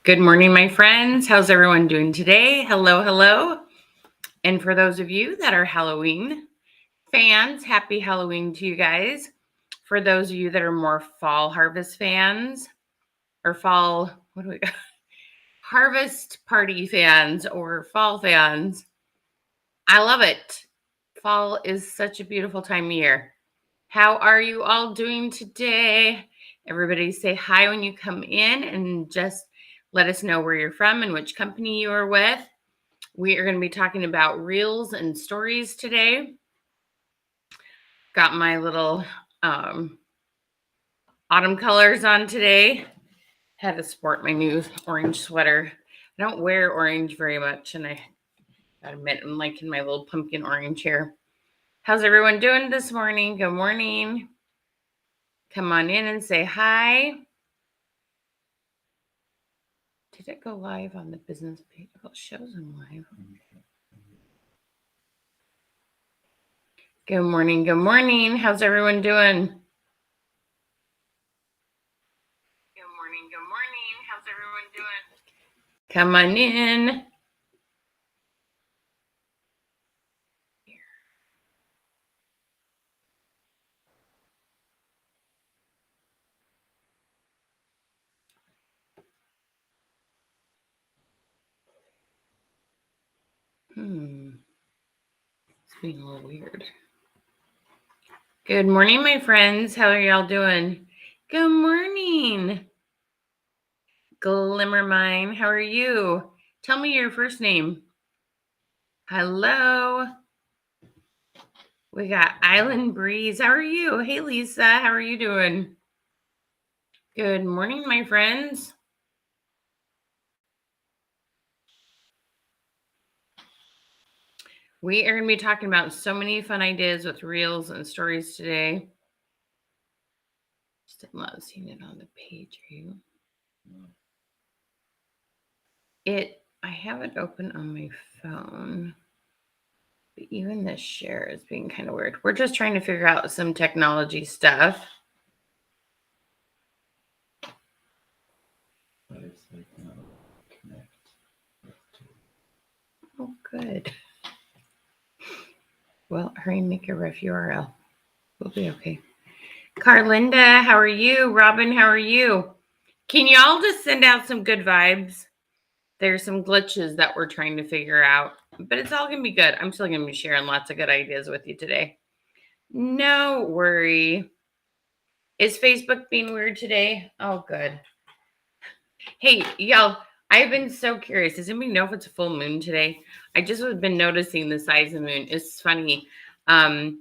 Good morning, my friends. How's everyone doing today? Hello, hello. And for those of you that are Halloween fans, happy Halloween to you guys. For those of you that are more fall harvest fans or fall, what do we got? Harvest party fans or fall fans, I love it. Fall is such a beautiful time of year. How are you all doing today? Everybody say hi when you come in and just let us know where you're from and which company you are with. We are going to be talking about reels and stories today. Got my little autumn colors on today. Had to sport my new orange sweater. I don't wear orange very much, and I gotta admit I'm liking my little pumpkin orange here. How's everyone doing this morning? Good morning. Come on in and say hi. Did it go live on the business page? Oh, it shows them live. Good morning. Good morning. How's everyone doing? Good morning. Good morning. How's everyone doing? Come on in. It's being a little weird. Good morning, my friends. How are y'all doing? Good morning. Glimmermine, how are you? Tell me your first name. Hello. We got Island Breeze. How are you? Hey, Lisa. How are you doing? Good morning, my friends. We are going to be talking about so many fun ideas with reels and stories today. Still not seeing it on the page. Are you? I have it open on my phone. But even this share is being kind of weird. We're just trying to figure out some technology stuff. Oh, good. Well, hurry and make a ref URL. We'll be okay. Carlinda, how are you? Robin, how are you? Can y'all just send out some good vibes? There's some glitches that we're trying to figure out, but it's all going to be good. I'm still going to be sharing lots of good ideas with you today. No worry. Is Facebook being weird today? Oh, good. Hey, y'all, I've been so curious. Does anybody know if it's a full moon today? I just have been noticing the size of the moon. It's funny. I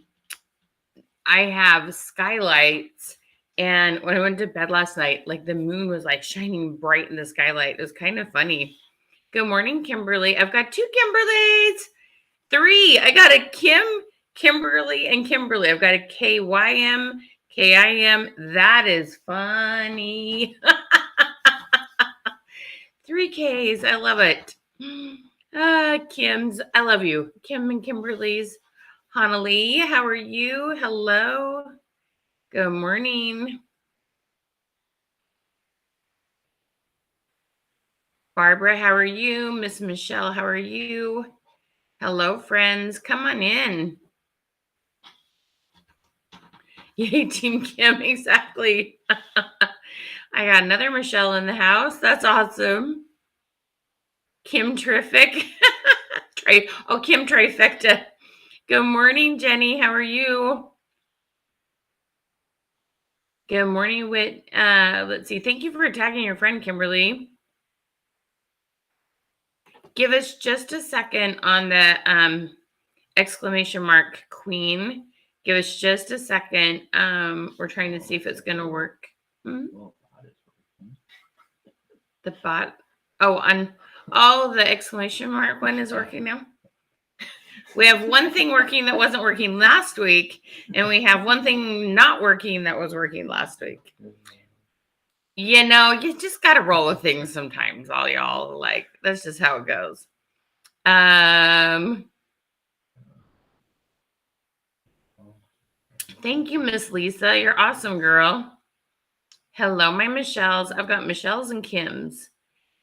have skylights, and when I went to bed last night, like the moon was like shining bright in the skylight. It was kind of funny. Good morning, Kimberly. I've got two Kimberlys. Three. I got a Kimberly, and Kimberly. I've got a KYM, KIM. That is funny. 3 Ks. I love it. Kim's. I love you. Kim and Kimberly's. Hanali, how are you? Hello. Good morning. Barbara, how are you? Miss Michelle, how are you? Hello, friends. Come on in. Yay, Team Kim. Exactly. I got another Michelle in the house. That's awesome. Kim Terrific. Kim Trifecta. Good morning, Jenny. How are you? Good morning, Whit. Let's see. Thank you for tagging your friend, Kimberly. Give us just a second on the exclamation mark queen. Give us just a second. We're trying to see if it's going to work. The bot. On the exclamation mark one is working now. We have one thing working that wasn't working last week, and we have one thing not working that was working last week. You know, you just got to roll with things sometimes, all y'all. Like, that's just how it goes. Thank you, Miss Lisa. You're awesome, girl. Hello, my Michelles. I've got Michelles and Kims.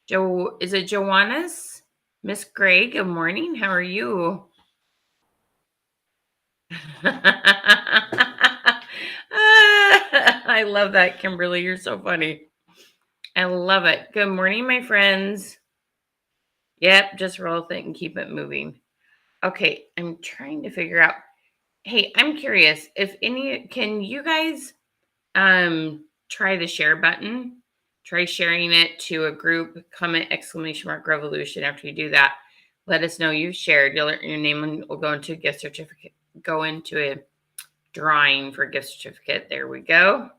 Joe, is it Joanna's? Miss Gray, good morning. How are you? I love that, Kimberly. You're so funny. I love it. Good morning, my friends. Yep, just roll with it and keep it moving. Okay, I'm trying to figure out. Hey, I'm curious if can you guys try the share button? Try sharing it to a group, comment exclamation mark revolution. After you do that, let us know you've shared. Your name will go into a gift certificate, go into a drawing for a gift certificate. There we go.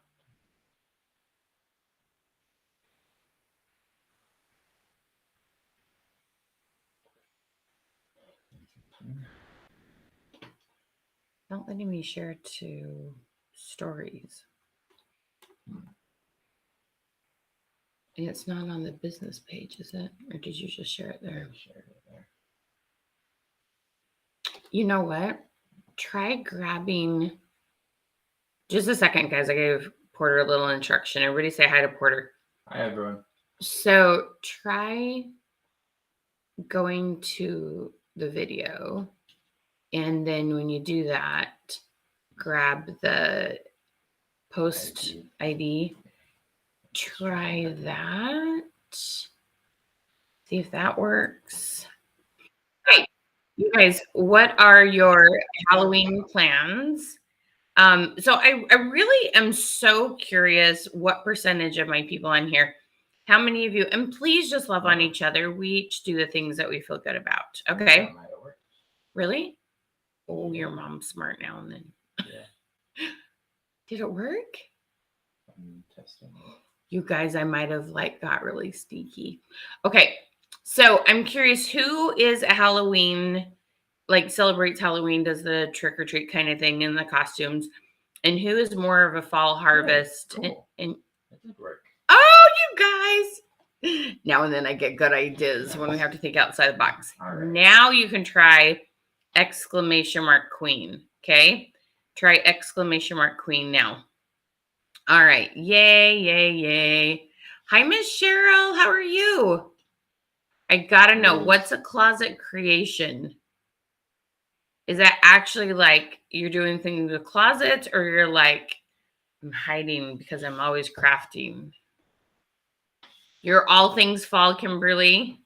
Not letting me share to stories. And it's not on the business page, is it? Or did you just share it there? You know what? Try grabbing. Just a second, guys. I gave Porter a little instruction. Everybody say hi to Porter. Hi, everyone. So try going to the video. And then when you do that, grab the post ID. Try that. See if that works. Right. You guys, what are your Halloween plans? So I really am so curious what percentage of my people on here, how many of you, and please just love on each other. We each do the things that we feel good about. Okay. Really? Oh, your mom's smart now and then. Yeah. Did it work? I'm testing it. You guys, I might have got really sneaky. Okay. So I'm curious, who is a Halloween, celebrates Halloween, does the trick or treat kind of thing in the costumes, and who is more of a fall harvest? Cool. And that did work. Oh, you guys! Now and then I get good ideas when we have to think outside the box. Right. Now you can try exclamation mark queen. Okay, try exclamation mark queen now. All right, yay, yay, yay! Hi, Miss Cheryl. How are you? I gotta know, what's a closet creation? Is that actually you're doing things in the closet, or you're I'm hiding because I'm always crafting? You're all things fall, Kimberly.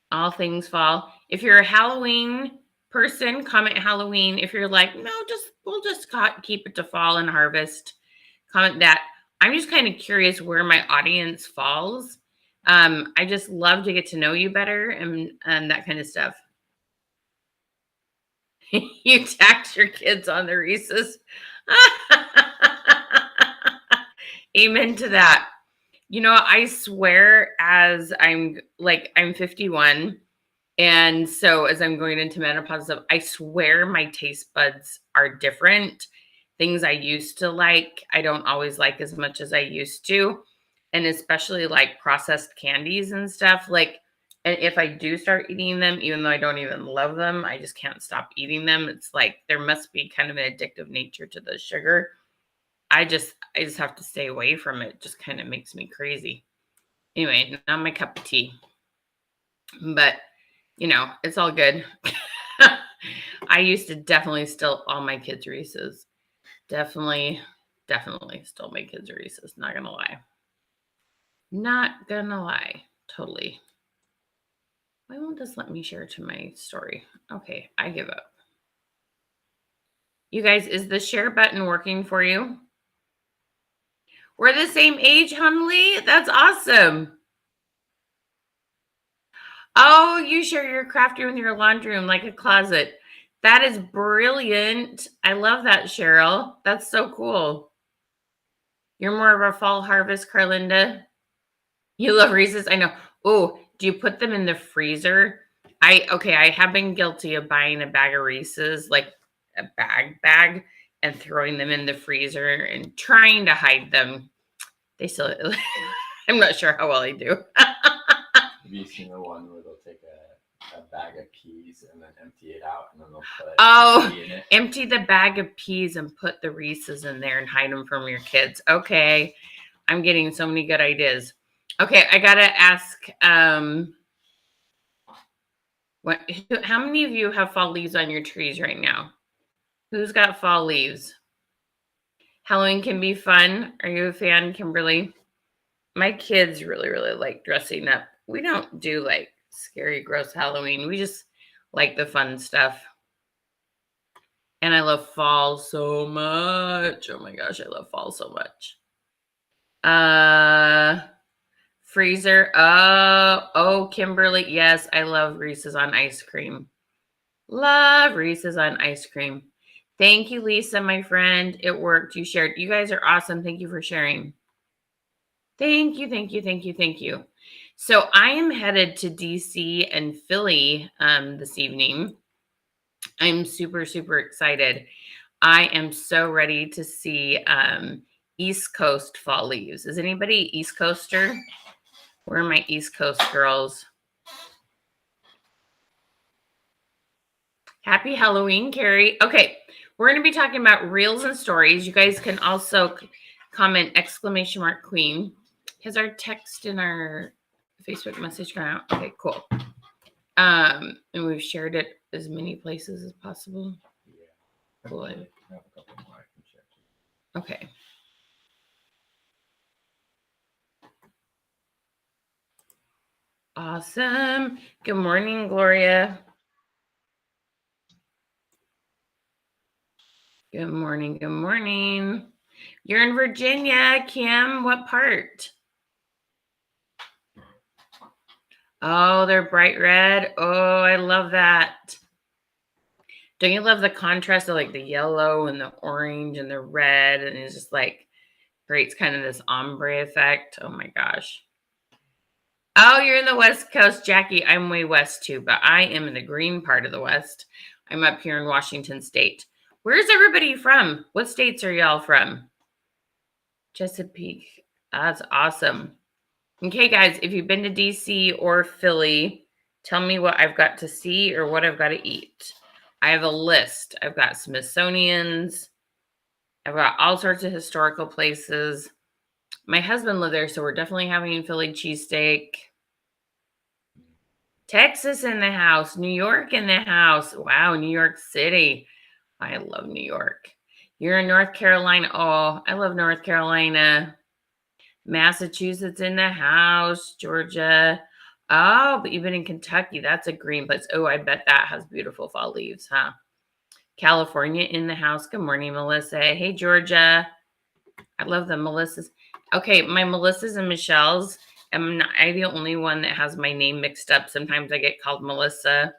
All things fall. If you're a Halloween person, comment Halloween. If you're no, we'll just keep it to fall and harvest, comment that. I'm just kind of curious where my audience falls. I just love to get to know you better and that kind of stuff. You tax your kids on the Reese's. Amen to that. I swear, as I'm 51, and so as I'm going into menopause, I swear my taste buds are different. Things I used to like, I don't always like as much as I used to. And especially processed candies and stuff. And if I do start eating them, even though I don't even love them, I just can't stop eating them. It's there must be kind of an addictive nature to the sugar. I just have to stay away from it. It just kind of makes me crazy. Anyway, not my cup of tea. But, it's all good. I used to definitely steal all my kids' Reese's. Definitely stole my kids' Reese's. Not gonna lie. Not gonna lie. Totally. Why won't this let me share to my story? Okay, I give up. You guys, is the share button working for you? We're the same age, Hunley. That's awesome. Oh, you share your craft room with your laundry room like a closet. That is brilliant. I love that, Cheryl. That's so cool. You're more of a fall harvest, Carlinda. You love Reese's? I know. Oh, do you put them in the freezer? I have been guilty of buying a bag of Reese's, like a bag, and throwing them in the freezer and trying to hide them. They still, I'm not sure how well I do. Have you seen the one where they'll take a bag of peas and then empty it out, and then they'll put Oh, candy in it. empty the bag of peas and put the Reese's in there and hide them from your kids. Okay. I'm getting so many good ideas. Okay, I gotta ask, how many of you have fall leaves on your trees right now? Who's got fall leaves? Halloween can be fun. Are you a fan, Kimberly? My kids really, really like dressing up. We don't do like scary, gross Halloween. We just like the fun stuff. And I love fall so much. Oh my gosh, I love fall so much. Freezer. Oh, Kimberly. Yes, I love Reese's on ice cream. Love Reese's on ice cream. Thank you, Lisa, my friend. It worked. You shared. You guys are awesome. Thank you for sharing. Thank you, thank you, thank you, thank you. So I am headed to DC and Philly this evening. I'm super, super excited. I am so ready to see East Coast fall leaves. Is anybody East Coaster? Where are my East Coast girls? Happy Halloween, Carrie. Okay, we're going to be talking about reels and stories. You guys can also comment !Queen. Has our text in our Facebook message gone out? Okay, cool. And we've shared it as many places as possible. Yeah. Cool. I have a couple more I can share. Okay. Awesome. Good morning, Gloria. Good morning. Good morning. You're in Virginia, Kim. What part? Oh, they're bright red. Oh, I love that. Don't you love the contrast of like the yellow and the orange and the red? And it's just like creates kind of this ombre effect. Oh my gosh. Oh, you're in the West Coast, Jackie. I'm way west too, but I am in the green part of the West. I'm up here in Washington State. Where's everybody from? What states are y'all from? Chesapeake. That's awesome. Okay, guys, if you've been to DC or Philly, tell me what I've got to see or what I've got to eat. I have a list. I've got Smithsonian's. I've got all sorts of historical places. My husband lived there, so we're definitely having Philly cheesesteak. Texas in the house. New York in the house. Wow, New York City. I love New York. You're in North Carolina. Oh, I love North Carolina. Massachusetts in the house. Georgia. Oh, but you've been in Kentucky. That's a green place. Oh, I bet that has beautiful fall leaves, huh? California in the house. Good morning, Melissa. Hey, Georgia. I love the Melissas. Okay, my Melissas and Michelle's. Am I the only one that has my name mixed up? Sometimes I get called Melissa.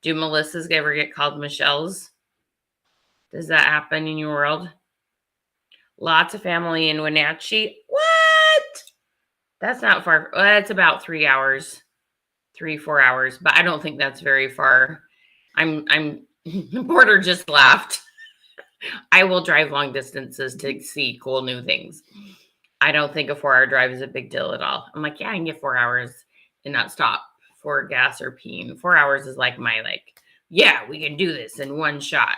Do Melissas ever get called Michelle's? Does that happen in your world? Lots of family in Wenatchee. What? That's not far. It's about 3 hours, 4 hours, but I don't think that's very far. Porter just laughed. I will drive long distances to see cool new things. I don't think a 4-hour drive is a big deal at all. I'm like, yeah, I can get 4 hours and not stop for gas or peeing. 4 hours is like yeah, we can do this in one shot.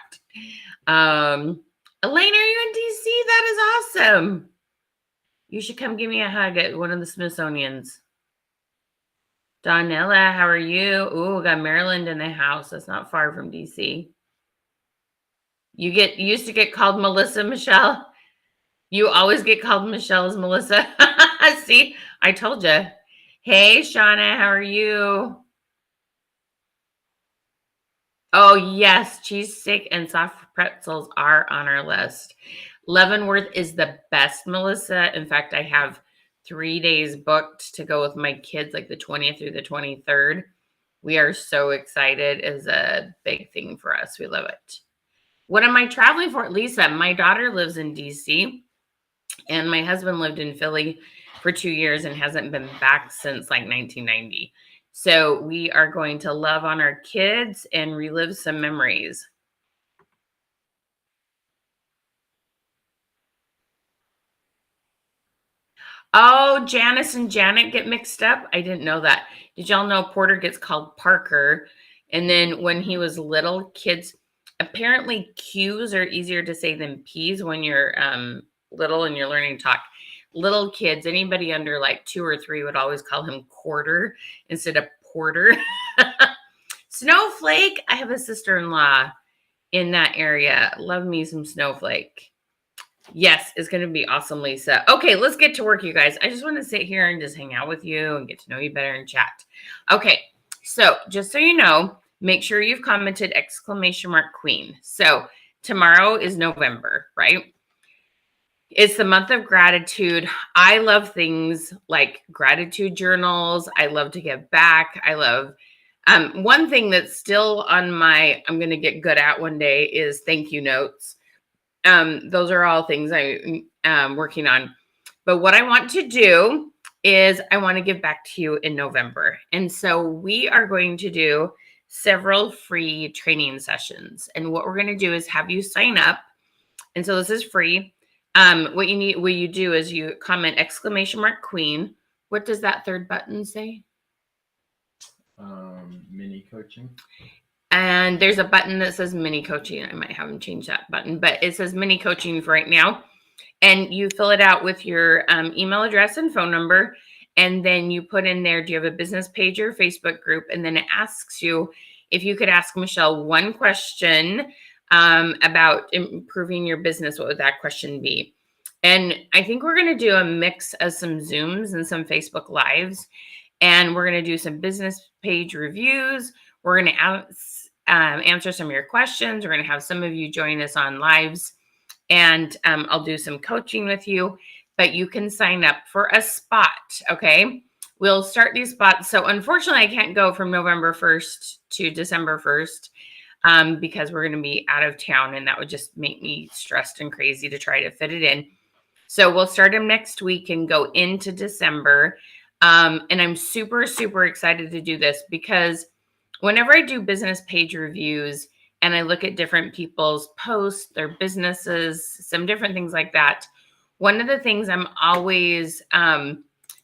Elaine, are you in DC? That is awesome. You should come give me a hug at one of the Smithsonian's. Donella, how are you? Ooh, got Maryland in the house. That's not far from DC. You used to get called Melissa Michelle. You always get called Michelle as Melissa. See, I told you. Hey, Shauna, how are you? Oh, yes. Cheese stick and soft pretzels are on our list. Leavenworth is the best, Melissa. In fact, I have 3 days booked to go with my kids, like the 20th through the 23rd. We are so excited. It's a big thing for us. We love it. What am I traveling for? Lisa, my daughter lives in DC. And my husband lived in Philly for 2 years and hasn't been back since like 1990. So we are going to love on our kids and relive some memories. Oh, Janice and Janet get mixed up. I didn't know that. Did y'all know Porter gets called Parker? And then when he was little, kids apparently Q's are easier to say than P's when you're little and you're learning to talk. Little kids, anybody under like 2 or 3 would always call him Quarter instead of Porter. Snowflake. I have a sister-in-law in that area. Love me some Snowflake. Yes, it's going to be awesome, Lisa. Okay, let's get to work, you guys. I just want to sit here and just hang out with you and get to know you better and chat. Okay, so just so you know, make sure you've commented !Queen. So tomorrow is November, right? It's the month of gratitude. I love things like gratitude journals. I love to give back. I love one thing that's still on my, I'm going to get good at one day is thank you notes. Those are all things I'm working on. But what I want to do is I want to give back to you in November. And so we are going to do several free training sessions. And what we're going to do is have you sign up. And so this is free. What you do is you comment !Queen. What does that third button say? Mini coaching. And there's a button that says mini coaching. I might have them change that button, but it says mini coaching for right now. And you fill it out with your email address and phone number. And then you put in there, do you have a business page or Facebook group? And then it asks you if you could ask Michelle one question about improving your business. What would that question be? And I think we're going to do a mix of some Zooms and some Facebook Lives. And we're going to do some business page reviews. We're going to answer some of your questions. We're going to have some of you join us on lives. And I'll do some coaching with you. But you can sign up for a spot, okay? We'll start these spots. So unfortunately, I can't go from November 1st to December 1st because we're going to be out of town. And that would just make me stressed and crazy to try to fit it in. So we'll start them next week and go into December. And I'm super, super excited to do this because whenever I do business page reviews and I look at different people's posts, their businesses, some different things like that, one of the things I'm always,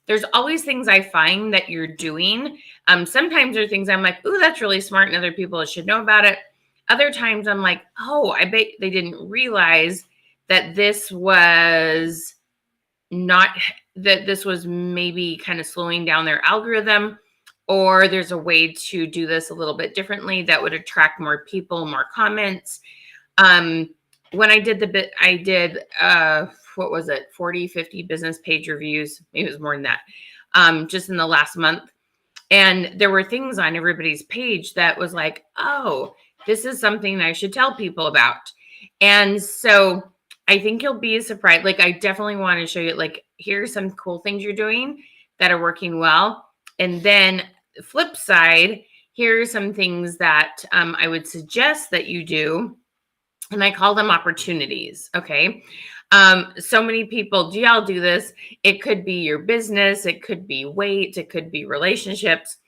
there's always things I find that you're doing. Sometimes there are things I'm like, ooh, that's really smart and other people should know about it. Other times I'm like, oh, I bet they didn't realize that this was maybe kind of slowing down their algorithm, or there's a way to do this a little bit differently that would attract more people, more comments. When I did I did, what was it? 40, 50 business page reviews. Maybe it was more than that, just in the last month. And there were things on everybody's page that was like, oh, this is something I should tell people about. And so I think you'll be surprised. Like, I definitely want to show you, like, here's some cool things you're doing that are working well. And then the flip side, here are some things that I would suggest that you do. And I call them opportunities. Okay. So many people, do y'all do this? It could be your business. It could be weight. It could be relationships.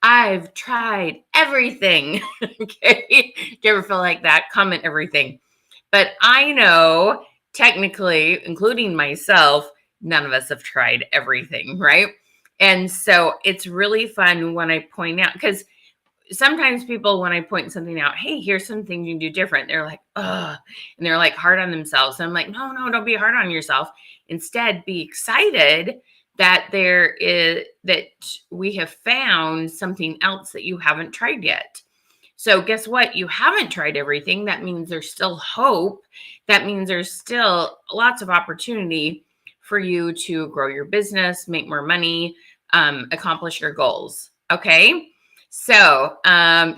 I've tried everything. Okay. Do you ever feel like that? Comment everything. But I know technically, including myself, none of us have tried everything, right? And so it's really fun when I point out, because sometimes people, when I point something out, hey, here's some things you can do different, they're like, ugh, and they're like hard on themselves. And I'm like, no, don't be hard on yourself. Instead, be excited that that we have found something else that you haven't tried yet. So guess what? You haven't tried everything. That means there's still hope. That means there's still lots of opportunity for you to grow your business, make more money, accomplish your goals. Okay. So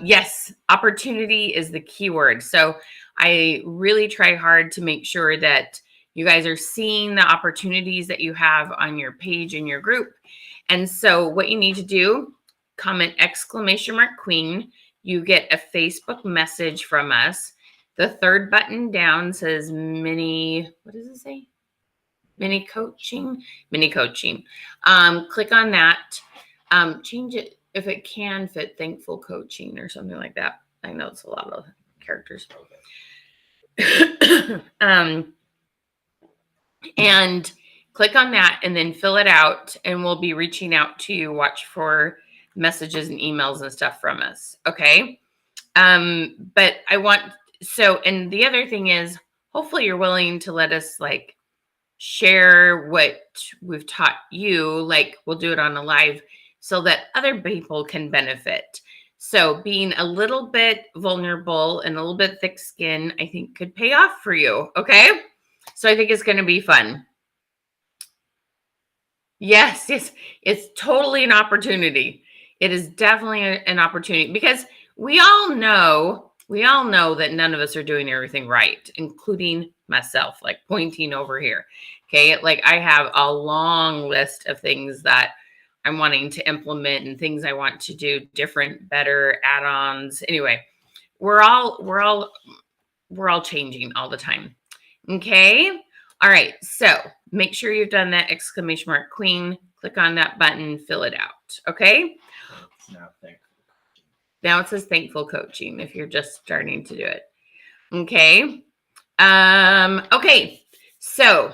yes, opportunity is the key word. So I really try hard to make sure that you guys are seeing the opportunities that you have on your page and your group. And so what you need to do, comment !Queen. You get a Facebook message from us. The third button down says mini, what does it say? Mini coaching. Click on that. Change it if it can fit thankful coaching or something like that. I know it's a lot of characters. And click on that and then fill it out, and we'll be reaching out to you. Watch for messages and emails and stuff from us. Okay. But and the other thing is, hopefully you're willing to let us like share what we've taught you. Like we'll do it on a live so that other people can benefit. So being a little bit vulnerable and a little bit thick skin, I think could pay off for you. Okay. So I think it's going to be fun. Yes, it's totally an opportunity. It is definitely an opportunity because we all know that none of us are doing everything right, including myself, like pointing over here. Okay, like I have a long list of things that I'm wanting to implement and things I want to do different, better, add-ons. Anyway, we're all changing all the time. Okay. All right. So make sure you've done that exclamation mark queen. Click on that button, fill it out. Okay. Now it says thankful coaching if you're just starting to do it. Okay. Okay. So,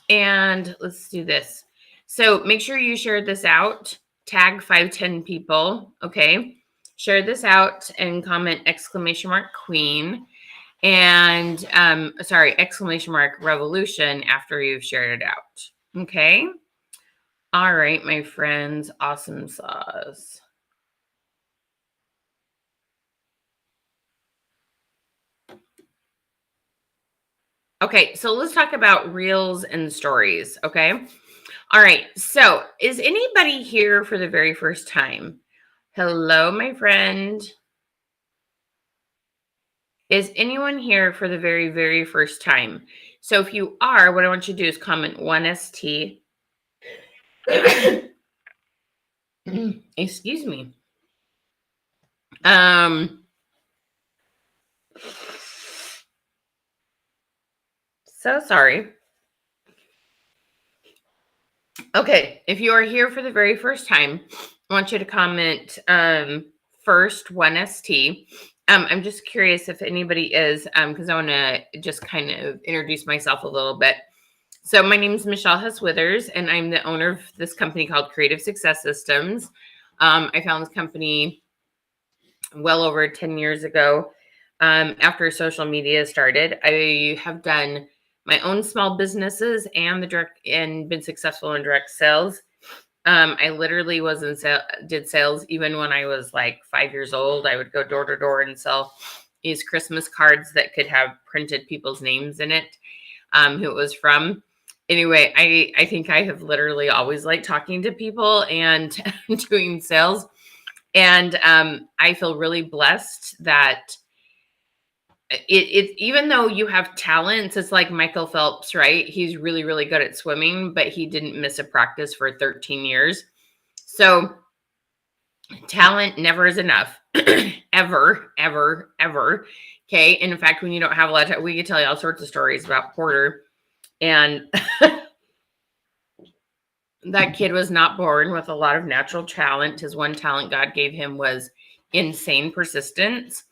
and let's do this. So make sure you share this out. Tag 510 people. Okay. Share this out and comment exclamation mark queen. And exclamation mark revolution after you've shared it out. Okay. All right, my friends. Awesome sauce. Okay, so let's talk about reels and stories. Okay. All right. So is anybody here for the very first time? Hello, my friend. Is anyone here for the very, very first time? So if you are, what I want you to do is comment 1ST. Excuse me. So sorry. Okay, if you are here for the very first time, I want you to comment first 1ST. I'm just curious if anybody is, because I want to just kind of introduce myself a little bit. So my name is Michelle Hess Withers, and I'm the owner of this company called Creative Success Systems. I found this company well over 10 years ago. After social media started, I have done my own small businesses and been successful in direct sales. I literally did sales even when I was like 5 years old. I would go door to door and sell these Christmas cards that could have printed people's names in it, who it was from. Anyway, I think I have literally always liked talking to people and doing sales. And I feel really blessed that it even though you have talents, it's like Michael Phelps, right? He's really, really good at swimming, but he didn't miss a practice for 13 years. So talent never is enough. Ever, ever, ever. Okay. And in fact, when you don't have a lot of time, we could tell you all sorts of stories about Porter. And that kid was not born with a lot of natural talent. His one talent God gave him was insane persistence.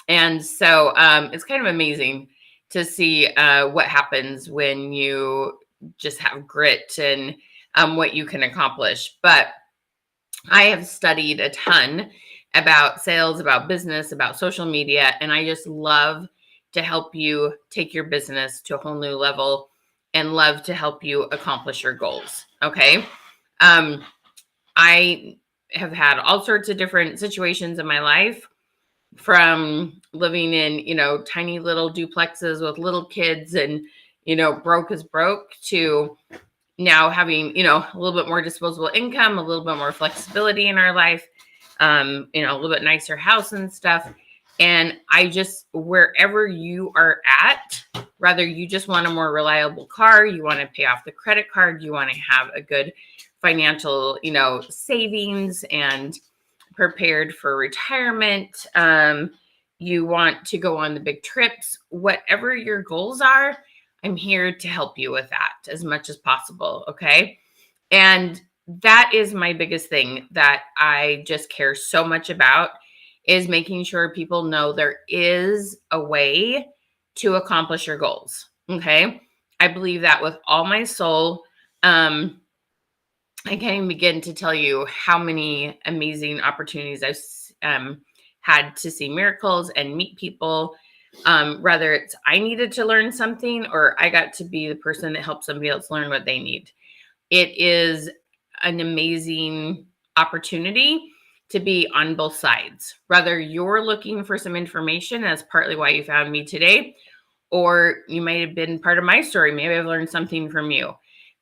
And so it's kind of amazing to see what happens when you just have grit and what you can accomplish. But I have studied a ton about sales, about business, about social media, and I just love to help you take your business to a whole new level and love to help you accomplish your goals. Okay. I have had all sorts of different situations in my life, from living in, tiny little duplexes with little kids and, broke as broke, to now having, a little bit more disposable income, a little bit more flexibility in our life, a little bit nicer house and stuff. And wherever you are at, whether you just want a more reliable car, you want to pay off the credit card, you want to have a good financial, savings and prepared for retirement, you want to go on the big trips, whatever your goals are, I'm here to help you with that as much as possible. Okay. And that is my biggest thing that I just care so much about, is making sure people know there is a way to accomplish your goals. Okay. I believe that with all my soul. I can't even begin to tell you how many amazing opportunities I've had to see miracles and meet people. Whether it's I needed to learn something or I got to be the person that helps somebody else learn what they need. It is an amazing opportunity to be on both sides. Whether you're looking for some information, that's partly why you found me today, or you might have been part of my story. Maybe I've learned something from you,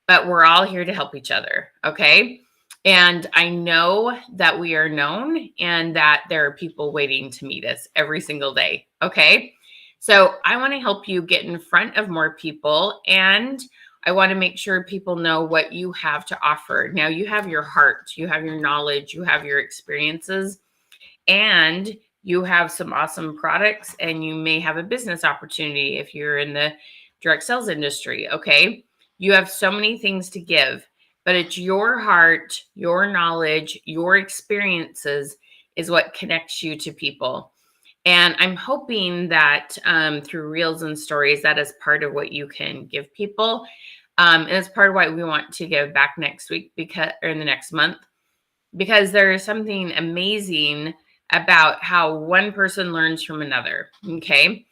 but we're all here to help each other. Okay. And I know that we are known and that there are people waiting to meet us every single day. Okay. So I want to help you get in front of more people, and I want to make sure people know what you have to offer. Now, you have your heart, you have your knowledge, you have your experiences, and you have some awesome products, and you may have a business opportunity if you're in the direct sales industry. Okay. You have so many things to give, but it's your heart, your knowledge, your experiences is what connects you to people. And I'm hoping that through reels and stories, that is part of what you can give people. And it's part of why we want to give back next week, because, or in the next month, because there is something amazing about how one person learns from another. Okay.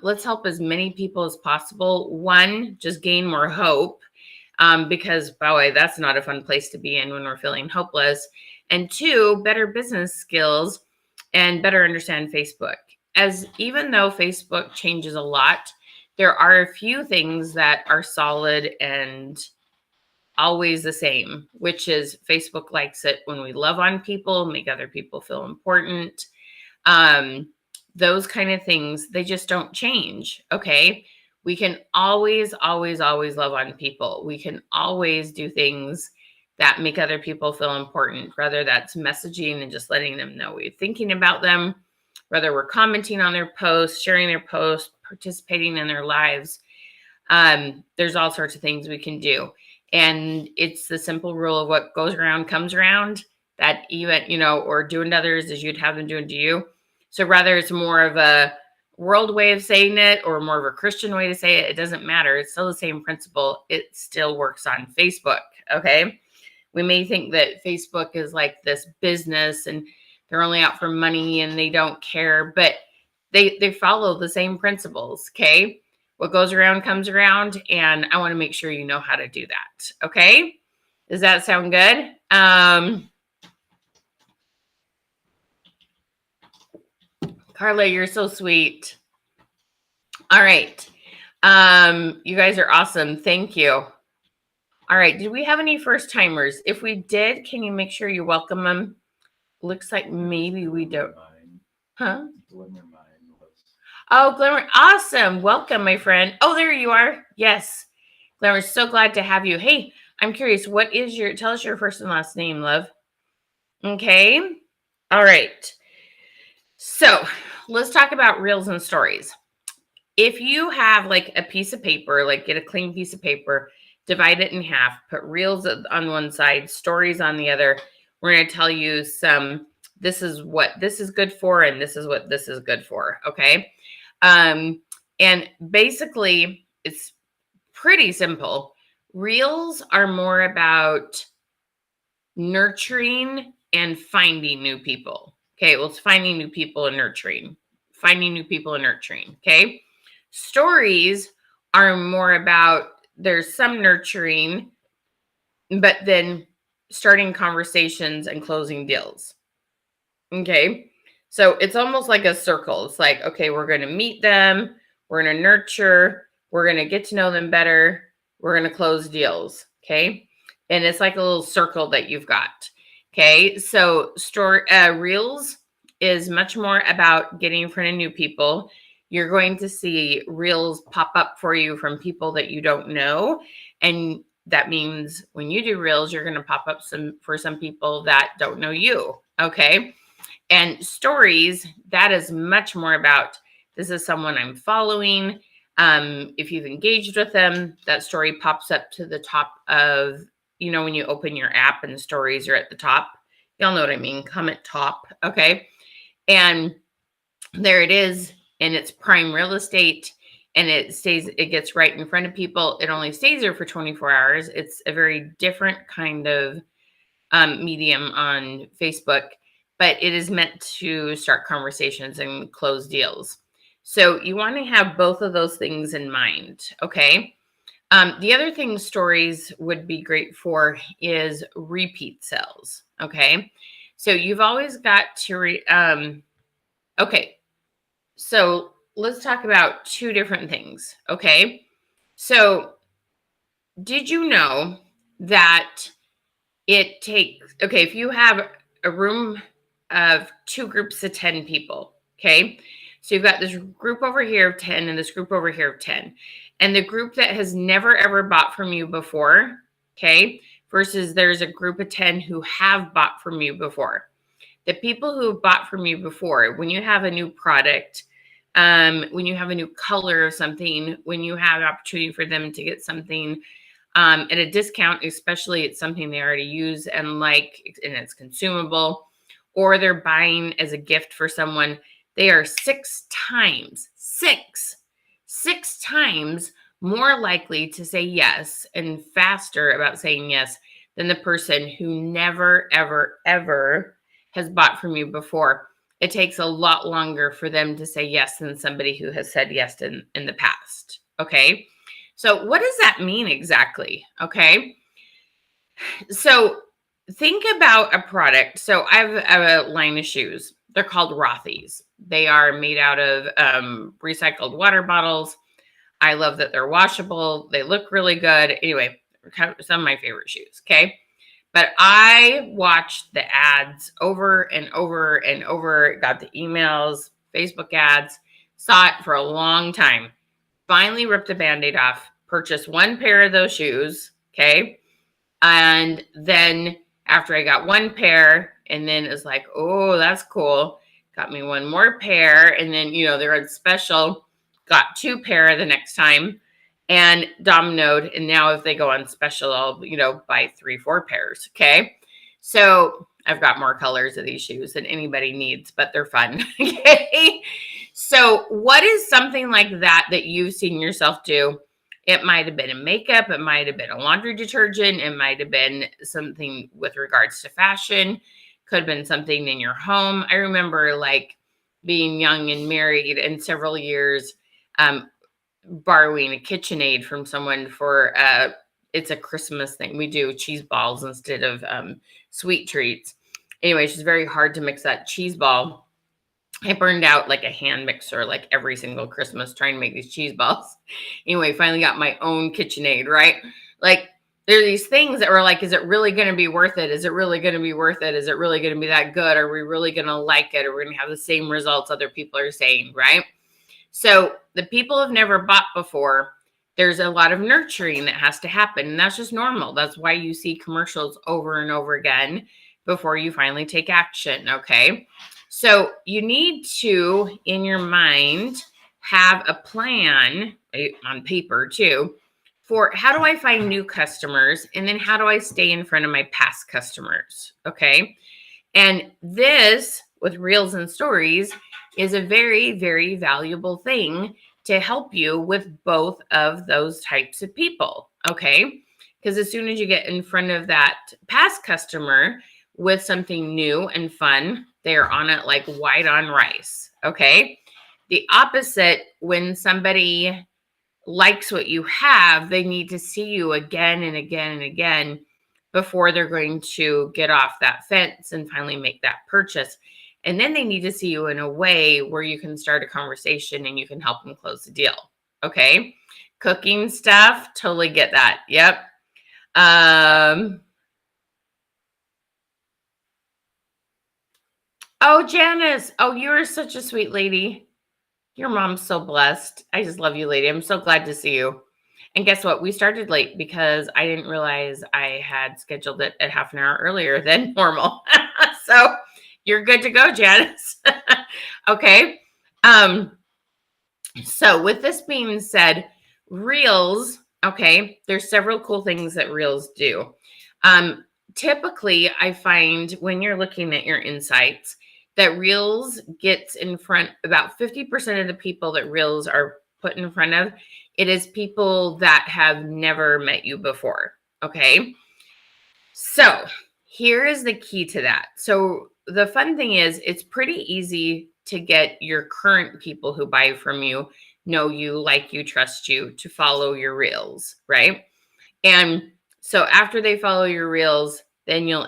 Let's help as many people as possible. One, just gain more hope, because, boy, that's not a fun place to be in when we're feeling hopeless. And two, better business skills and better understand Facebook. As even though Facebook changes a lot, there are a few things that are solid and always the same, which is Facebook likes it when we love on people, make other people feel important. Um, those kind of things, they just don't change. Okay. We can always, always, always love on people. We can always do things that make other people feel important, whether that's messaging and just letting them know we're thinking about them, whether we're commenting on their posts, sharing their posts, participating in their lives. There's all sorts of things we can do. And it's the simple rule of what goes around comes around, that even, or doing to others as you'd have them doing to you. So whether it's more of a world way of saying it or more of a Christian way to say it, it doesn't matter. It's still the same principle. It still works on Facebook. Okay. We may think that Facebook is like this business and they're only out for money and they don't care, but they follow the same principles. Okay. What goes around comes around, and I want to make sure you know how to do that. Okay. Does that sound good? Carla, you're so sweet. All right. You guys are awesome. Thank you. All right. Did we have any first timers? If we did, can you make sure you welcome them? Looks like maybe we don't. Huh? Oh, Glimmer. Awesome. Welcome, my friend. Oh, there you are. Yes. Glimmer, so glad to have you. Hey, I'm curious. Tell us your first and last name, love. Okay. All right. So let's talk about reels and stories. If you have like a piece of paper, like get a clean piece of paper, divide it in half, put reels on one side, stories on the other. We're going to tell you this is what this is good for, and this is what this is good for. Okay. And basically, it's pretty simple. Reels are more about nurturing and finding new people. Okay, well, it's finding new people and nurturing. Finding new people and nurturing. Okay. Stories are more about there's some nurturing, but then starting conversations and closing deals. Okay. So it's almost like a circle. It's like, okay, we're going to meet them, we're going to nurture, we're going to get to know them better, we're going to close deals. Okay. And it's like a little circle that you've got. Okay. So reels is much more about getting in front of new people. You're going to see reels pop up for you from people that you don't know. And that means when you do reels, you're going to pop up for some people that don't know you. Okay. And stories, that is much more about this is someone I'm following. If you've engaged with them, that story pops up to the top of, when you open your app and the stories are at the top. Y'all know what I mean. Comment top. Okay. And there it is. And it's prime real estate. and it gets right in front of people. It only stays there for 24 hours. It's a very different kind of medium on Facebook, but it is meant to start conversations and close deals. So you want to have both of those things in mind. Okay. The other thing stories would be great for is repeat sales. Okay. So you've always got to, okay. So let's talk about two different things. Okay. So did you know that it takes, okay, if you have a room of two groups of 10 people, okay? So you've got this group over here of 10 and this group over here of 10. And the group that has never ever bought from you before, okay, versus there's a group of 10 who have bought from you before. The people who have bought from you before, when you have a new product, when you have a new color of something, when you have an opportunity for them to get something at a discount, especially it's something they already use and like, and it's consumable, or they're buying as a gift for someone, they are six times more likely to say yes and faster about saying yes than the person who never, ever, ever has bought from you before. It takes a lot longer for them to say yes than somebody who has said yes in the past. Okay. So what does that mean exactly? Okay. So think about a product. So I have a line of shoes. They're called Rothy's. They are made out of recycled water bottles. I love that they're washable. They look really good. Anyway, some of my favorite shoes. Okay. But I watched the ads over and over and over, got the emails, Facebook ads, saw it for a long time. Finally ripped the Band-Aid off, purchased one pair of those shoes, okay? And then after I got one pair, and then it's like, oh, that's cool. Got me one more pair, and then, they're on special. Got two pair the next time, and dominoed. And now if they go on special, I'll, buy 3-4 pairs, okay? So I've got more colors of these shoes than anybody needs, but they're fun, okay? So what is something like that you've seen yourself do? It might have been a makeup. It might have been a laundry detergent. It might have been something with regards to fashion. Could have been something in your home. I remember like being young and married and several years borrowing a KitchenAid from someone for it's a Christmas thing. We do cheese balls instead of sweet treats. Anyway, it's just very hard to mix that cheese ball. I burned out like a hand mixer like every single Christmas trying to make these cheese balls. Anyway, finally got my own KitchenAid, right? Like there are these things that were like, is it really going to be worth it? Is it really going to be worth it? Is it really going to be that good? Are we really going to like it? Are we going to have the same results other people are saying, right? So the people have never bought before. There's a lot of nurturing that has to happen. And that's just normal. That's why you see commercials over and over again before you finally take action. Okay. So you need to, in your mind, have a plan on paper too for how do I find new customers? And then how do I stay in front of my past customers? Okay. And this with reels and stories is a very, very valuable thing to help you with both of those types of people. Okay. Because as soon as you get in front of that past customer with something new and fun, they're on it like white on rice. Okay. The opposite, when somebody likes what you have, they need to see you again and again and again before they're going to get off that fence and finally make that purchase. And then they need to see you in a way where you can start a conversation and you can help them close the deal. Okay. Cooking stuff, totally get that. Yep. Oh, Janice. Oh, you're such a sweet lady. Your mom's so blessed. I just love you, lady. I'm so glad to see you. And guess what? We started late because I didn't realize I had scheduled it at half an hour earlier than normal. So you're good to go, Janice. Okay. So with this being said, Reels, okay, there's several cool things that Reels do. Typically, I find when you're looking at your insights that Reels gets in front, about 50% of the people that Reels are put in front of, it is people that have never met you before. Okay. So here is the key to that. So the fun thing is, it's pretty easy to get your current people who buy from you, know you, like you, trust you, to follow your reels, right? And so after they follow your reels, then you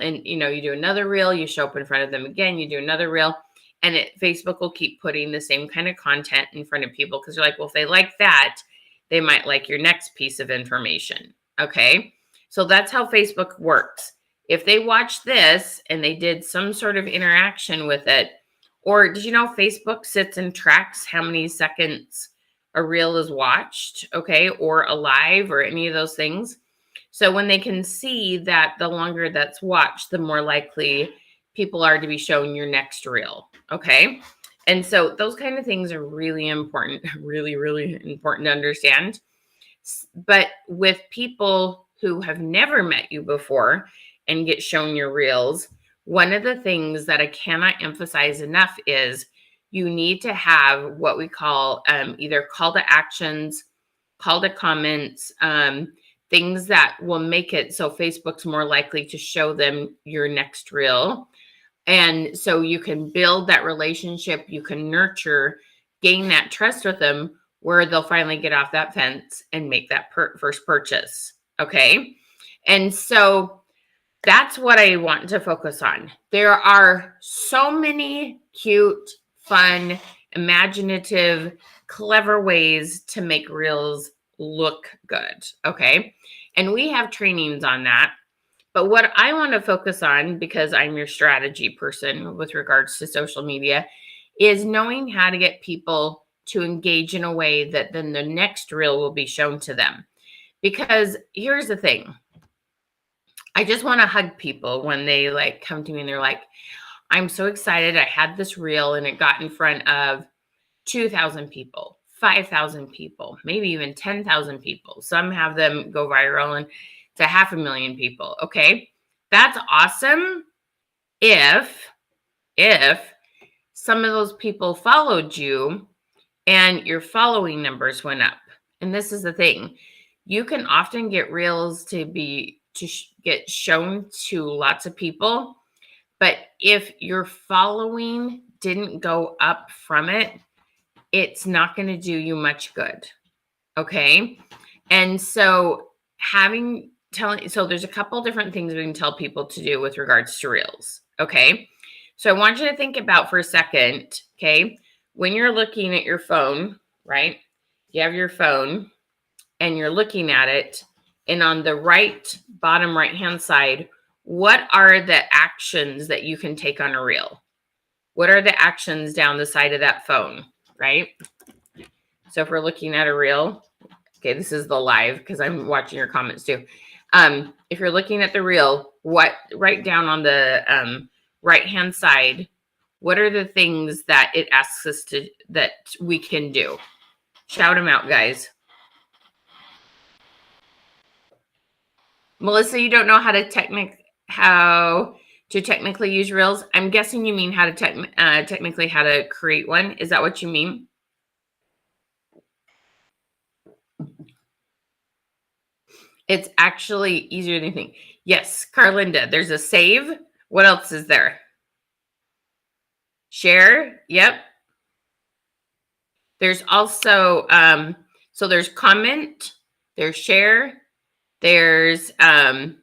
do another reel, you show up in front of them again, you do another reel, and Facebook will keep putting the same kind of content in front of people because you're like, well, if they like that, they might like your next piece of information. Okay. So that's how Facebook works. If they watch this and they did some sort of interaction with it, or did you know Facebook sits and tracks how many seconds a reel is watched, okay, or a live or any of those things? So when they can see that the longer that's watched, the more likely people are to be shown your next reel. Okay. And so those kind of things are really important, really, really important to understand. But with people who have never met you before and get shown your reels, one of the things that I cannot emphasize enough is you need to have what we call either call to actions, call to comments, things that will make it so Facebook's more likely to show them your next reel. And so you can build that relationship, you can nurture, gain that trust with them where they'll finally get off that fence and make that first purchase. Okay. And so that's what I want to focus on. There are so many cute, fun, imaginative, clever ways to make reels look good. Okay. And we have trainings on that. But what I want to focus on, because I'm your strategy person with regards to social media, is knowing how to get people to engage in a way that then the next reel will be shown to them. Because here's the thing. I just want to hug people when they like come to me and they're like, I'm so excited. I had this reel and it got in front of 2,000 people, 5,000 people, maybe even 10,000 people. Some have them go viral and to 500,000 people. Okay. That's awesome if some of those people followed you and your following numbers went up. And this is the thing. You can often get reels to get shown to lots of people, but if your following didn't go up from it, it's not going to do you much good. Okay. And so there's a couple different things we can tell people to do with regards to reels. Okay. So I want you to think about for a second. Okay. When you're looking at your phone, right? You have your phone and you're looking at it. And on the bottom right hand side, what are the actions that you can take on a reel? What are the actions down the side of that phone, right? So if we're looking at a reel, okay, this is the live because I'm watching your comments too. If you're looking at the reel, write down on the right-hand side, what are the things that it asks us that we can do? Shout them out, guys. Melissa, you don't know how to technically use reels? I'm guessing you mean how to technically how to create one. Is that what you mean? It's actually easier than you think. Yes, Carlinda, there's a save. What else is there? Share. Yep. There's also, so there's comment, there's share, there's, I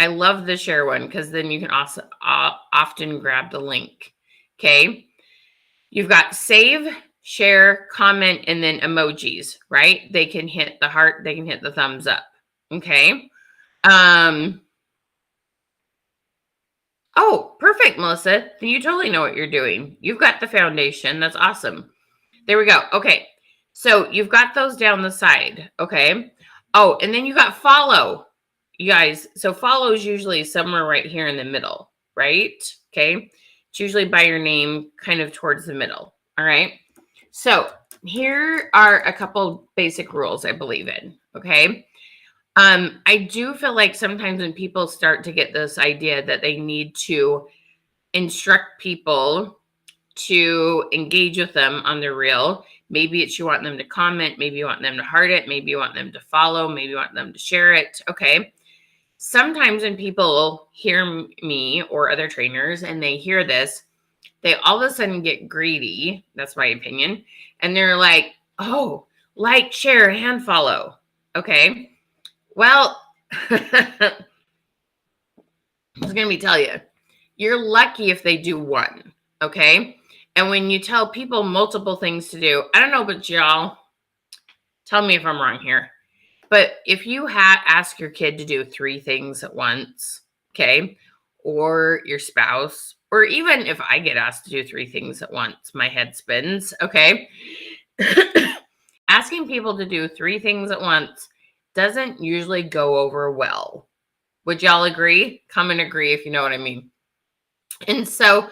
love the share one because then you can also often grab the link. Okay. You've got save, share, comment, and then emojis, right? They can hit the heart, they can hit the thumbs up. Okay. Oh, perfect, Melissa. Then you totally know what you're doing. You've got the foundation. That's awesome. There we go. Okay. So you've got those down the side. Okay. Oh, and then you got follow, you guys. So follow is usually somewhere right here in the middle, right? Okay. It's usually by your name, kind of towards the middle. All right. So here are a couple basic rules I believe in. Okay. I do feel like sometimes when people start to get this idea that they need to instruct people to engage with them on the reel. Maybe it's you want them to comment, maybe you want them to heart it, maybe you want them to follow, maybe you want them to share it. Okay. Sometimes when people hear me or other trainers and they hear this, they all of a sudden get greedy. That's my opinion. And they're like, oh, like, share, and follow. Okay. Well, I was going to tell you, you're lucky if they do one. Okay. And when you tell people multiple things to do, I don't know about y'all, tell me if I'm wrong here. But if you ask your kid to do 3 things at once, okay, or your spouse, or even if I get asked to do 3 things at once, my head spins, okay? Asking people to do 3 things at once doesn't usually go over well. Would y'all agree? Come and agree if you know what I mean. And so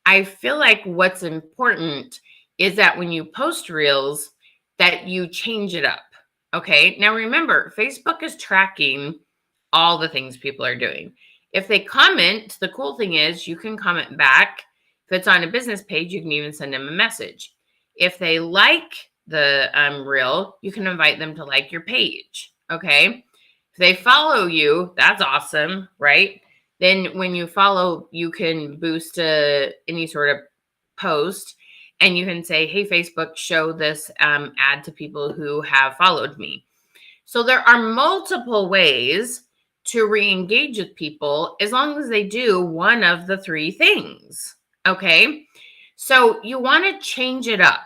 I feel like what's important is that when you post reels, that you change it up. Okay. Now remember, Facebook is tracking all the things people are doing. If they comment, the cool thing is you can comment back. If it's on a business page, you can even send them a message. If they like the reel, you can invite them to like your page. Okay. If they follow you, that's awesome, right? Then when you follow, you can boost any sort of post and you can say, hey, Facebook, show this ad to people who have followed me. So there are multiple ways to re-engage with people as long as they do one of the 3 things. Okay. So you want to change it up.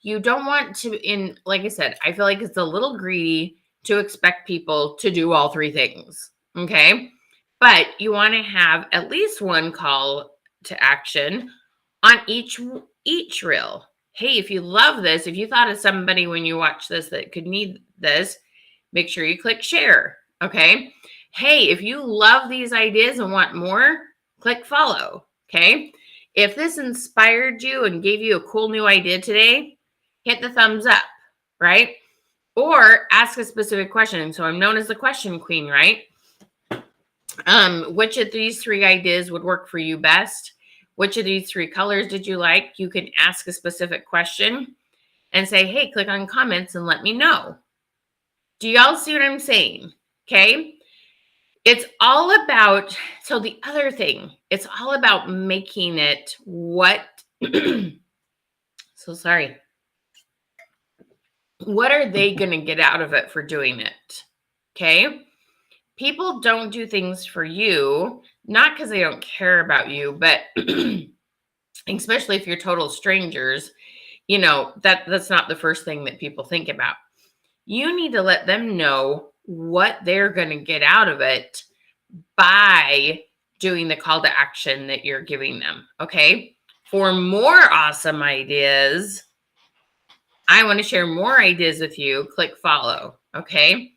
You don't want to, like I said, I feel like it's a little greedy to expect people to do all 3 things. Okay. But you want to have at least one call to action on each reel. Hey, if you love this, if you thought of somebody when you watch this that could need this, make sure you click share. Okay. Hey, if you love these ideas and want more, click follow. Okay. If this inspired you and gave you a cool new idea today, hit the thumbs up, right? Or ask a specific question. So I'm known as the question queen, right? Which of these 3 ideas would work for you best? Which of these 3 colors did you like? You can ask a specific question and say, hey, click on comments and let me know. Do y'all see what I'm saying? Okay. It's all about, so the other thing, it's all about making it what, so sorry. What are they going to get out of it for doing it? Okay. People don't do things for you, not because they don't care about you, but especially if you're total strangers, you know, that's not the first thing that people think about. You need to let them know what they're going to get out of it by doing the call to action that you're giving them. Okay. For more awesome ideas, I want to share more ideas with you. Click follow. Okay.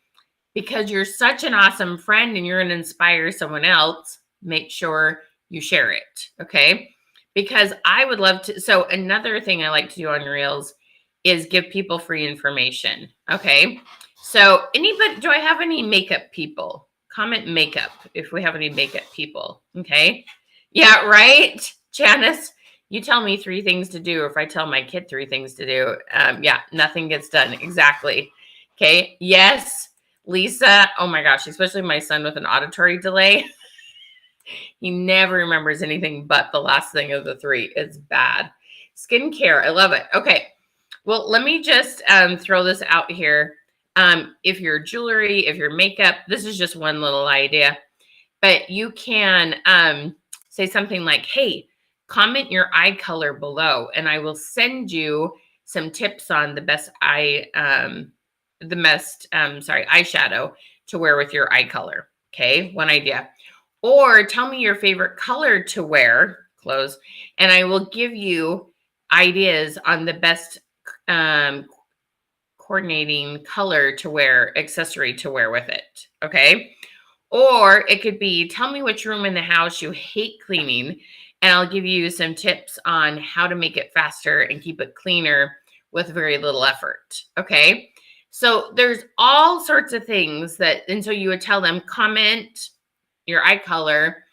Because you're such an awesome friend and you're going to inspire someone else, make sure you share it. Okay. Because I would love to. So another thing I like to do on Reels is give people free information. Okay. So anybody, do I have any makeup people? Comment makeup if we have any makeup people. Okay. Yeah, right. Janice, you tell me 3 things to do. Or if I tell my kid 3 things to do, yeah, nothing gets done. Exactly. Okay. Yes. Lisa, oh my gosh, especially my son with an auditory delay. He never remembers anything but the last thing of the 3. It's bad. Skincare, I love it. Okay, well, let me just throw this out here. If you're jewelry, if you're makeup, this is just one little idea. But you can say something like, hey, comment your eye color below, and I will send you some tips on the best eyeshadow to wear with your eye color. Okay, one idea. Or tell me your favorite color to wear, clothes, and I will give you ideas on the best coordinating color to wear, accessory to wear with it. Okay. Or it could be, tell me which room in the house you hate cleaning, and I'll give you some tips on how to make it faster and keep it cleaner with very little effort. Okay. So there's all sorts of things that, and so you would tell them, comment your eye color,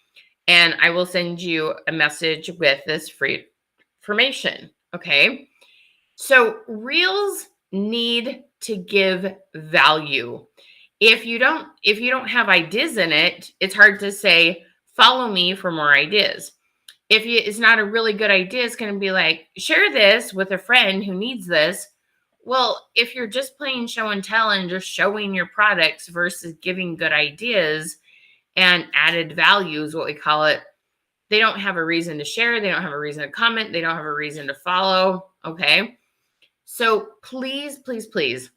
and I will send you a message with this free information. Okay. So reels need to give value. If you don't have ideas in it, it's hard to say, follow me for more ideas. If it's not a really good idea, it's going to be like, share this with a friend who needs this. Well, if you're just playing show and tell and just showing your products versus giving good ideas and added values, what we call it, they don't have a reason to share. They don't have a reason to comment. They don't have a reason to follow. Okay. So please, please, please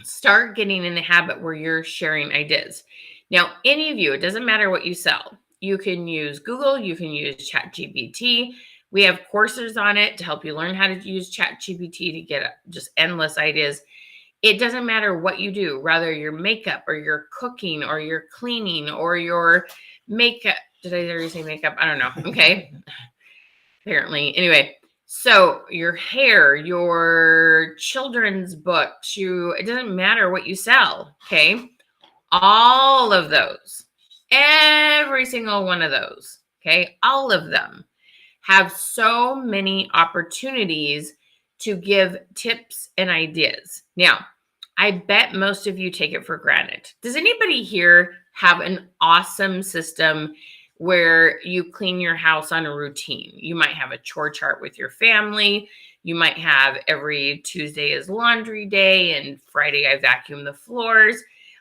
start getting in the habit where you're sharing ideas. Now, any of you, it doesn't matter what you sell. You can use Google, you can use ChatGPT. We have courses on it to help you learn how to use ChatGPT to get just endless ideas. It doesn't matter what you do, whether your makeup or your cooking or your cleaning or your makeup. Did I already say makeup? I don't know. Okay. Apparently. Anyway, so your hair, your children's books, it doesn't matter what you sell. Okay. All of those, every single one of those. Okay. All of them have so many opportunities to give tips and ideas. Now, I bet most of you take it for granted. Does anybody here have an awesome system where you clean your house on a routine? You might have a chore chart with your family. You might have every Tuesday is laundry day and Friday I vacuum the floors.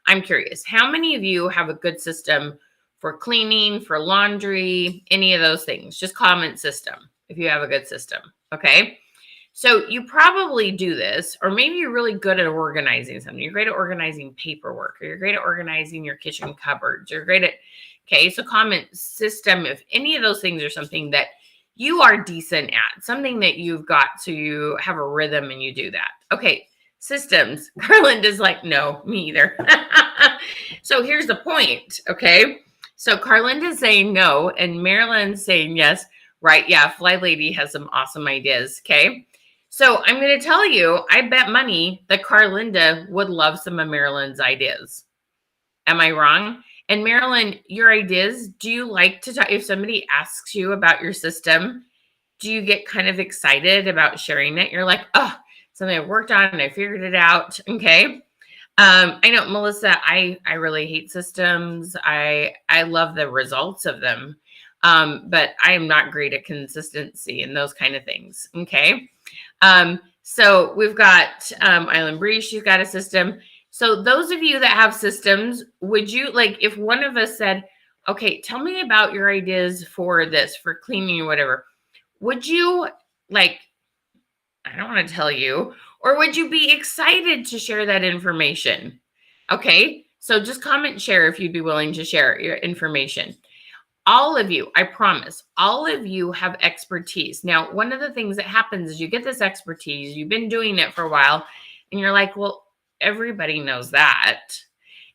I'm curious, how many of you have a good system for cleaning, for laundry, any of those things? Just comment system if you have a good system. Okay. So you probably do this, or maybe you're really good at organizing something. You're great at organizing paperwork, or you're great at organizing your kitchen cupboards. You're great at, okay, so comment system if any of those things are something that you are decent at, something that you've got so you have a rhythm and you do that. Okay, systems. Carlinda's like, no, me either. So here's the point, okay? So Carlinda's saying no, and Marilyn's saying yes. Right, yeah, Fly Lady has some awesome ideas, okay? So I'm going to tell you, I bet money that Carlinda would love some of Marilyn's ideas. Am I wrong? And Marilyn, your ideas, do you like to talk, if somebody asks you about your system, do you get kind of excited about sharing it? You're like, oh, something I worked on and I figured it out. Okay. I know, Melissa, I really hate systems. I love the results of them. But I am not great at consistency and those kind of things. Okay. So we've got Island Breeze, she's got a system. So those of you that have systems, would you like, if one of us said, okay, tell me about your ideas for this, for cleaning or whatever, would you like, I don't want to tell you, or would you be excited to share that information? Okay. So just comment, share if you'd be willing to share your information. All of you, I promise, all of you have expertise. Now, one of the things that happens is you get this expertise, you've been doing it for a while, and you're like, well, everybody knows that.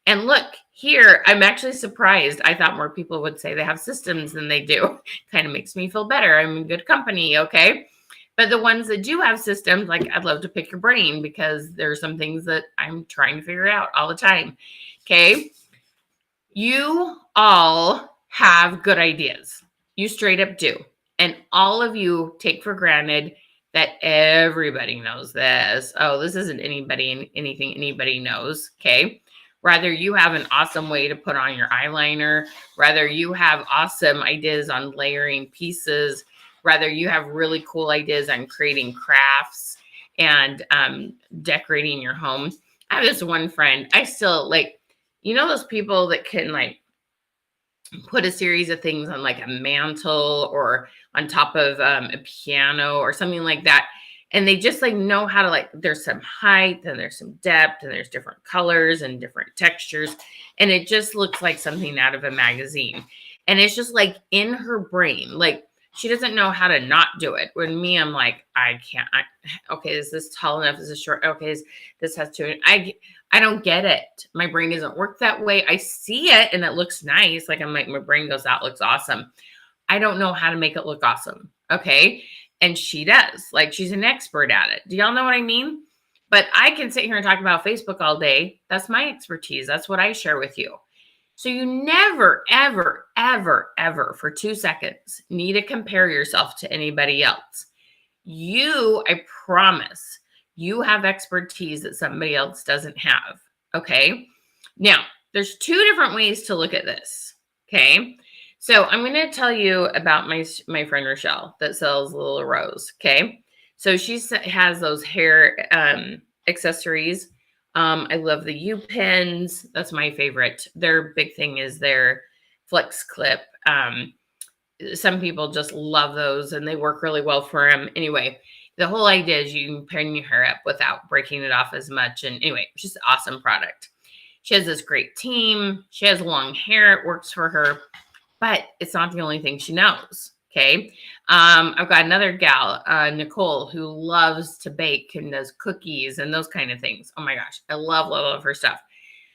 And look, here, I'm actually surprised. I thought more people would say they have systems than they do. Kind of makes me feel better. I'm in good company, okay? But the ones that do have systems, like I'd love to pick your brain because there are some things that I'm trying to figure out all the time, okay? You all have good ideas. You straight up do. And all of you take for granted that everybody knows this. Oh, this isn't anything anybody knows. Okay. Rather, you have an awesome way to put on your eyeliner. Rather, you have awesome ideas on layering pieces. Rather, you have really cool ideas on creating crafts and decorating your home. I have this one friend. I still like, you know, those people that can like put a series of things on like a mantle or on top of a piano or something like that. And they just like know how to like, there's some height and there's some depth and there's different colors and different textures. And it just looks like something out of a magazine. And it's just like in her brain, like she doesn't know how to not do it. When me, I'm like, I can't, okay, is this tall enough? Is this short? Okay, this has to, I don't get it. My brain doesn't work that way. I see it and it looks nice. Like I'm like, my brain goes, that looks awesome. I don't know how to make it look awesome. Okay. And she does. Like she's an expert at it. Do y'all know what I mean? But I can sit here and talk about Facebook all day. That's my expertise. That's what I share with you. So you never, ever, ever, ever for 2 seconds need to compare yourself to anybody else. I promise, you have expertise that somebody else doesn't have. Okay. Now, there's two different ways to look at this. Okay. So I'm going to tell you about my friend Rochelle that sells Little Rose. Okay. So she has those hair accessories. I love the U pins. That's my favorite. Their big thing is their flex clip. Some people just love those and they work really well for them. Anyway, the whole idea is you can pin your hair up without breaking it off as much. And anyway, just an awesome product. She has this great team. She has long hair. It works for her, but it's not the only thing she knows. Okay. I've got another gal, Nicole, who loves to bake and does cookies and those kind of things. Oh my gosh. I love her stuff.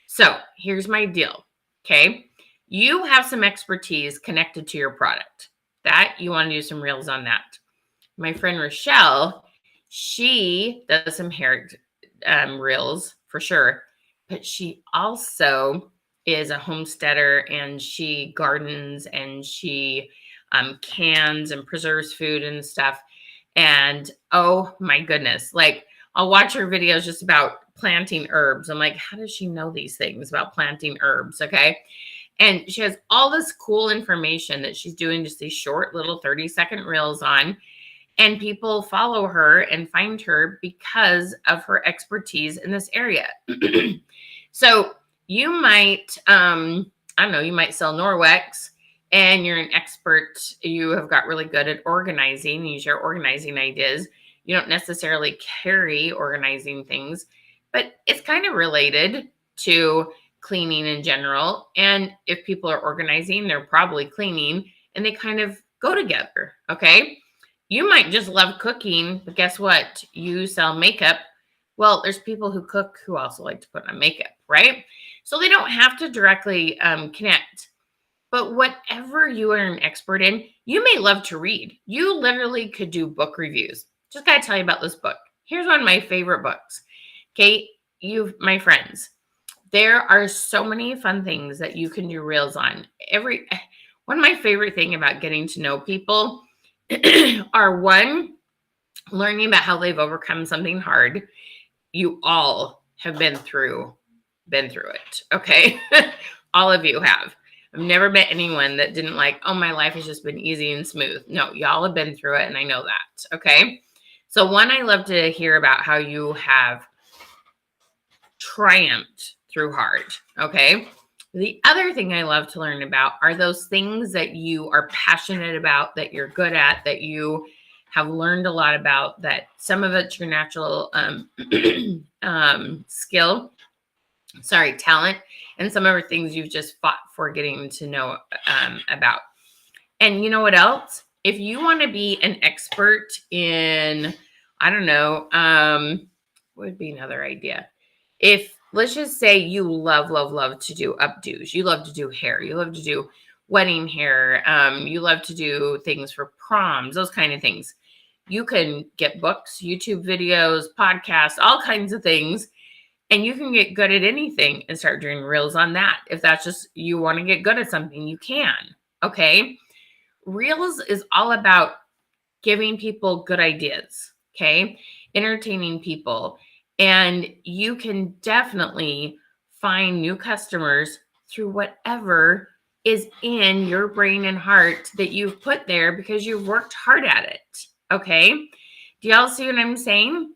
So here's my deal. Okay. You have some expertise connected to your product that you want to do some reels on that. My friend Rochelle, she does some hair reels for sure, but she also is a homesteader and she gardens and she cans and preserves food and stuff. And oh my goodness, like I'll watch her videos just about planting herbs. I'm like, how does she know these things about planting herbs? Okay. And she has all this cool information that she's doing just these short little 30-second reels on. And people follow her and find her because of her expertise in this area. So you might, I don't know, you might sell Norwex and you're an expert. You have got really good at organizing. You share organizing ideas. You don't necessarily carry organizing things, but it's kind of related to cleaning in general. And if people are organizing, they're probably cleaning and they kind of go together. Okay. You might just love cooking, but guess what? You sell makeup. Well, there's people who cook who also like to put on makeup, right? So they don't have to directly connect. But whatever you are an expert in, you may love to read. You literally could do book reviews. Just got to tell you about this book. Here's one of my favorite books. Okay, my friends, there are so many fun things that you can do reels on. One of my favorite thing about getting to know people are one, learning about how they've overcome something hard. You all have been through it. Okay. All of you have. I've never met anyone that didn't like, oh, my life has just been easy and smooth. No, y'all have been through it. And I know that. Okay. So one, I love to hear about how you have triumphed through hard. Okay. The other thing I love to learn about are those things that you are passionate about, that you're good at, that you have learned a lot about, that some of it's your natural talent, and some of it things you've just fought for getting to know about. And you know what else? If you want to be an expert in, I don't know, what would be another idea? If let's just say you love to do updos, you love to do hair, you love to do wedding hair, you love to do things for proms, those kind of things. You can get books, YouTube videos, podcasts, all kinds of things, and you can get good at anything and start doing reels on that. If that's just you want to get good at something, you can. Okay. Reels is all about giving people good ideas. Okay. Entertaining people. And you can definitely find new customers through whatever is in your brain and heart that you've put there because you've worked hard at it. Okay. Do y'all see what I'm saying?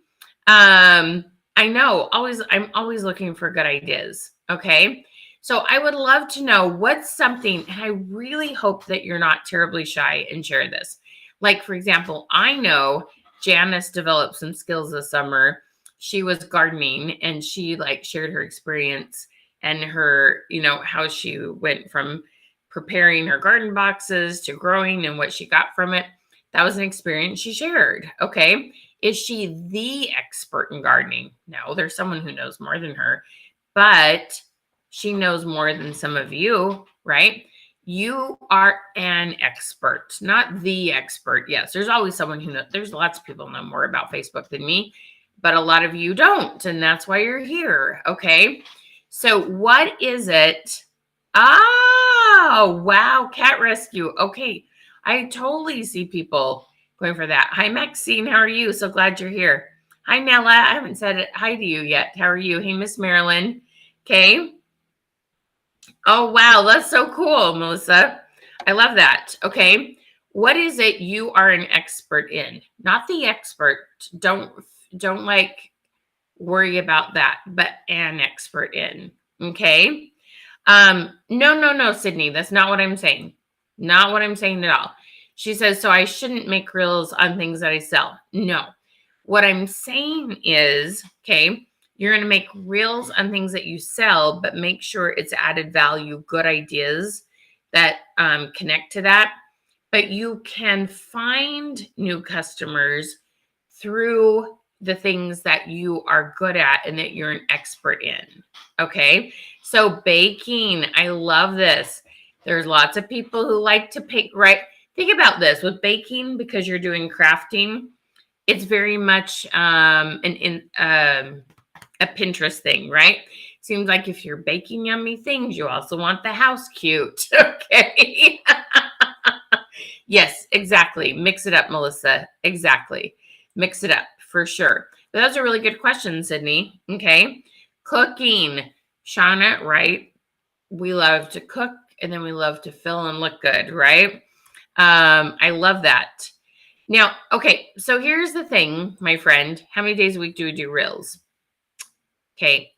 I know I'm always looking for good ideas. Okay. So I would love to know what's something, and I really hope that you're not terribly shy and share this. Like, for example, I know Janice developed some skills this summer. She was gardening and she shared her experience and her, how she went from preparing her garden boxes to growing and what she got from it. That was an experience she shared. Okay. Is she the expert in gardening? No, there's someone who knows more than her, but she knows more than some of you, right? You are an expert, not the expert. Yes, there's always someone who knows. There's lots of people who know more about Facebook than me, but a lot of you don't. And that's why you're here. Okay. So what is it Oh, wow. Cat rescue. Okay. I totally see people going for that. Hi, Maxine. How are you? So glad you're here. Hi, Nella. I haven't said hi to you yet. How are you? Hey, Miss Marilyn. Okay. Oh, wow. That's so cool, Melissa. I love that. Okay. What is it you are an expert in? Not the expert. Don't like worry about that, but an expert in. Okay. No, Sydney. That's not what I'm saying. Not what I'm saying at all. She says, so I shouldn't make reels on things that I sell. No. What I'm saying is, okay, you're going to make reels on things that you sell, but make sure it's added value, good ideas that connect to that. But you can find new customers through the things that you are good at and that you're an expert in. Okay. So baking, I love this. There's lots of people who like to bake, right? Think about this with baking, because you're doing crafting. It's very much a Pinterest thing, right? Seems like if you're baking yummy things, you also want the house cute. Okay. Yes, exactly. Mix it up, Melissa. Exactly. Mix it up for sure. But that's a really good question, Sydney. Okay. Cooking. Shauna, right? We love to cook and then we love to feel and look good, right? I love that. Now, okay, so here's the thing, my friend. How many days a week do we do reels? Okay,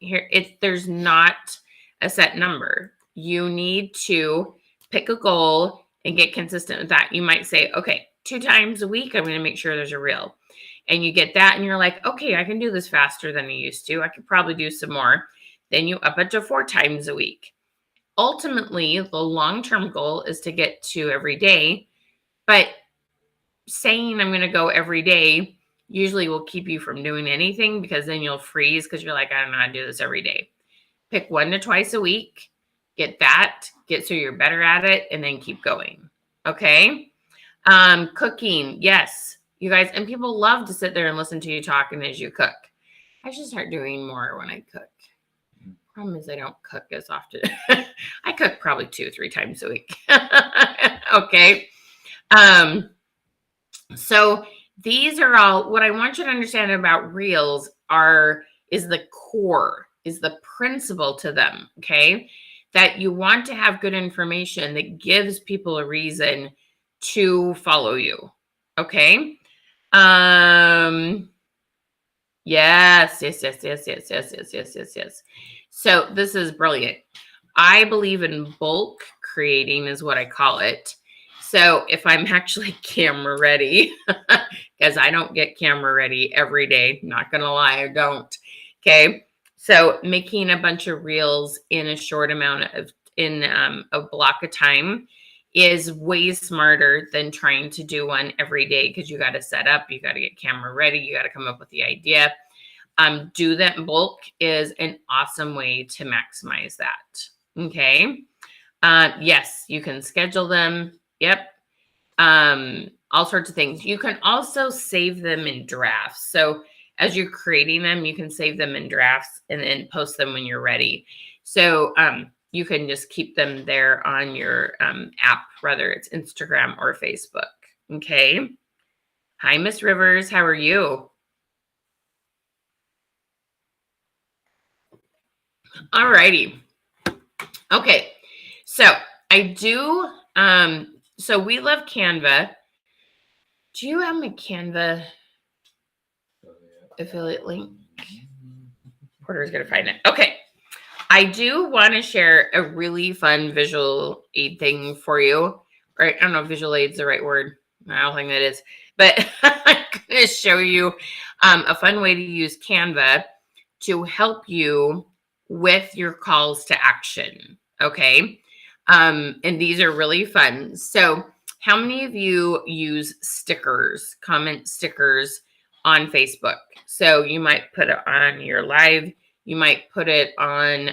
there's not a set number. You need to pick a goal and get consistent with that. You might say, okay, 2 times a week, I'm going to make sure there's a reel. And you get that and you're like, okay, I can do this faster than I used to. I could probably do some more. Then you up it to 4 times a week. Ultimately, the long-term goal is to get to every day, but saying I'm going to go every day usually will keep you from doing anything, because then you'll freeze because you're like, I don't know how to do this every day. Pick 1 to twice a week, get so you're better at it, and then keep going. Okay. Cooking. Yes, you guys, and people love to sit there and listen to you talking as you cook. I should start doing more when I cook. Problem is I don't cook as often. I cook probably 2 or 3 times a week. Okay. So these are all what I want you to understand about reels is the core, is the principle to them. Okay. That you want to have good information that gives people a reason to follow you. Okay. Yes. So this is brilliant. I believe in bulk creating is what I call it. So if I'm actually camera ready, because I don't get camera ready every day, not going to lie, I don't. Okay. So making a bunch of reels in a short amount in a block of time is way smarter than trying to do one every day, because you got to set up, you got to get camera ready, you got to come up with the idea. Do that in bulk is an awesome way to maximize that. Okay. Yes, you can schedule them. Yep. All sorts of things. You can also save them in drafts. So as you're creating them, you can save them in drafts and then post them when you're ready. So you can just keep them there on your app, whether it's Instagram or Facebook. Okay. Hi, Miss Rivers. How are you? All righty. Okay. So I do. So we love Canva. Do you have my Canva affiliate link? Porter's going to find it. Okay. I do want to share a really fun visual aid thing for you. Right? I don't know if visual aid is the right word. I don't think that is. But I'm going to show you a fun way to use Canva to help you with your calls to action. Okay. And these are really fun. So how many of you use stickers, comment stickers on Facebook? So you might put it on your live. You might put it on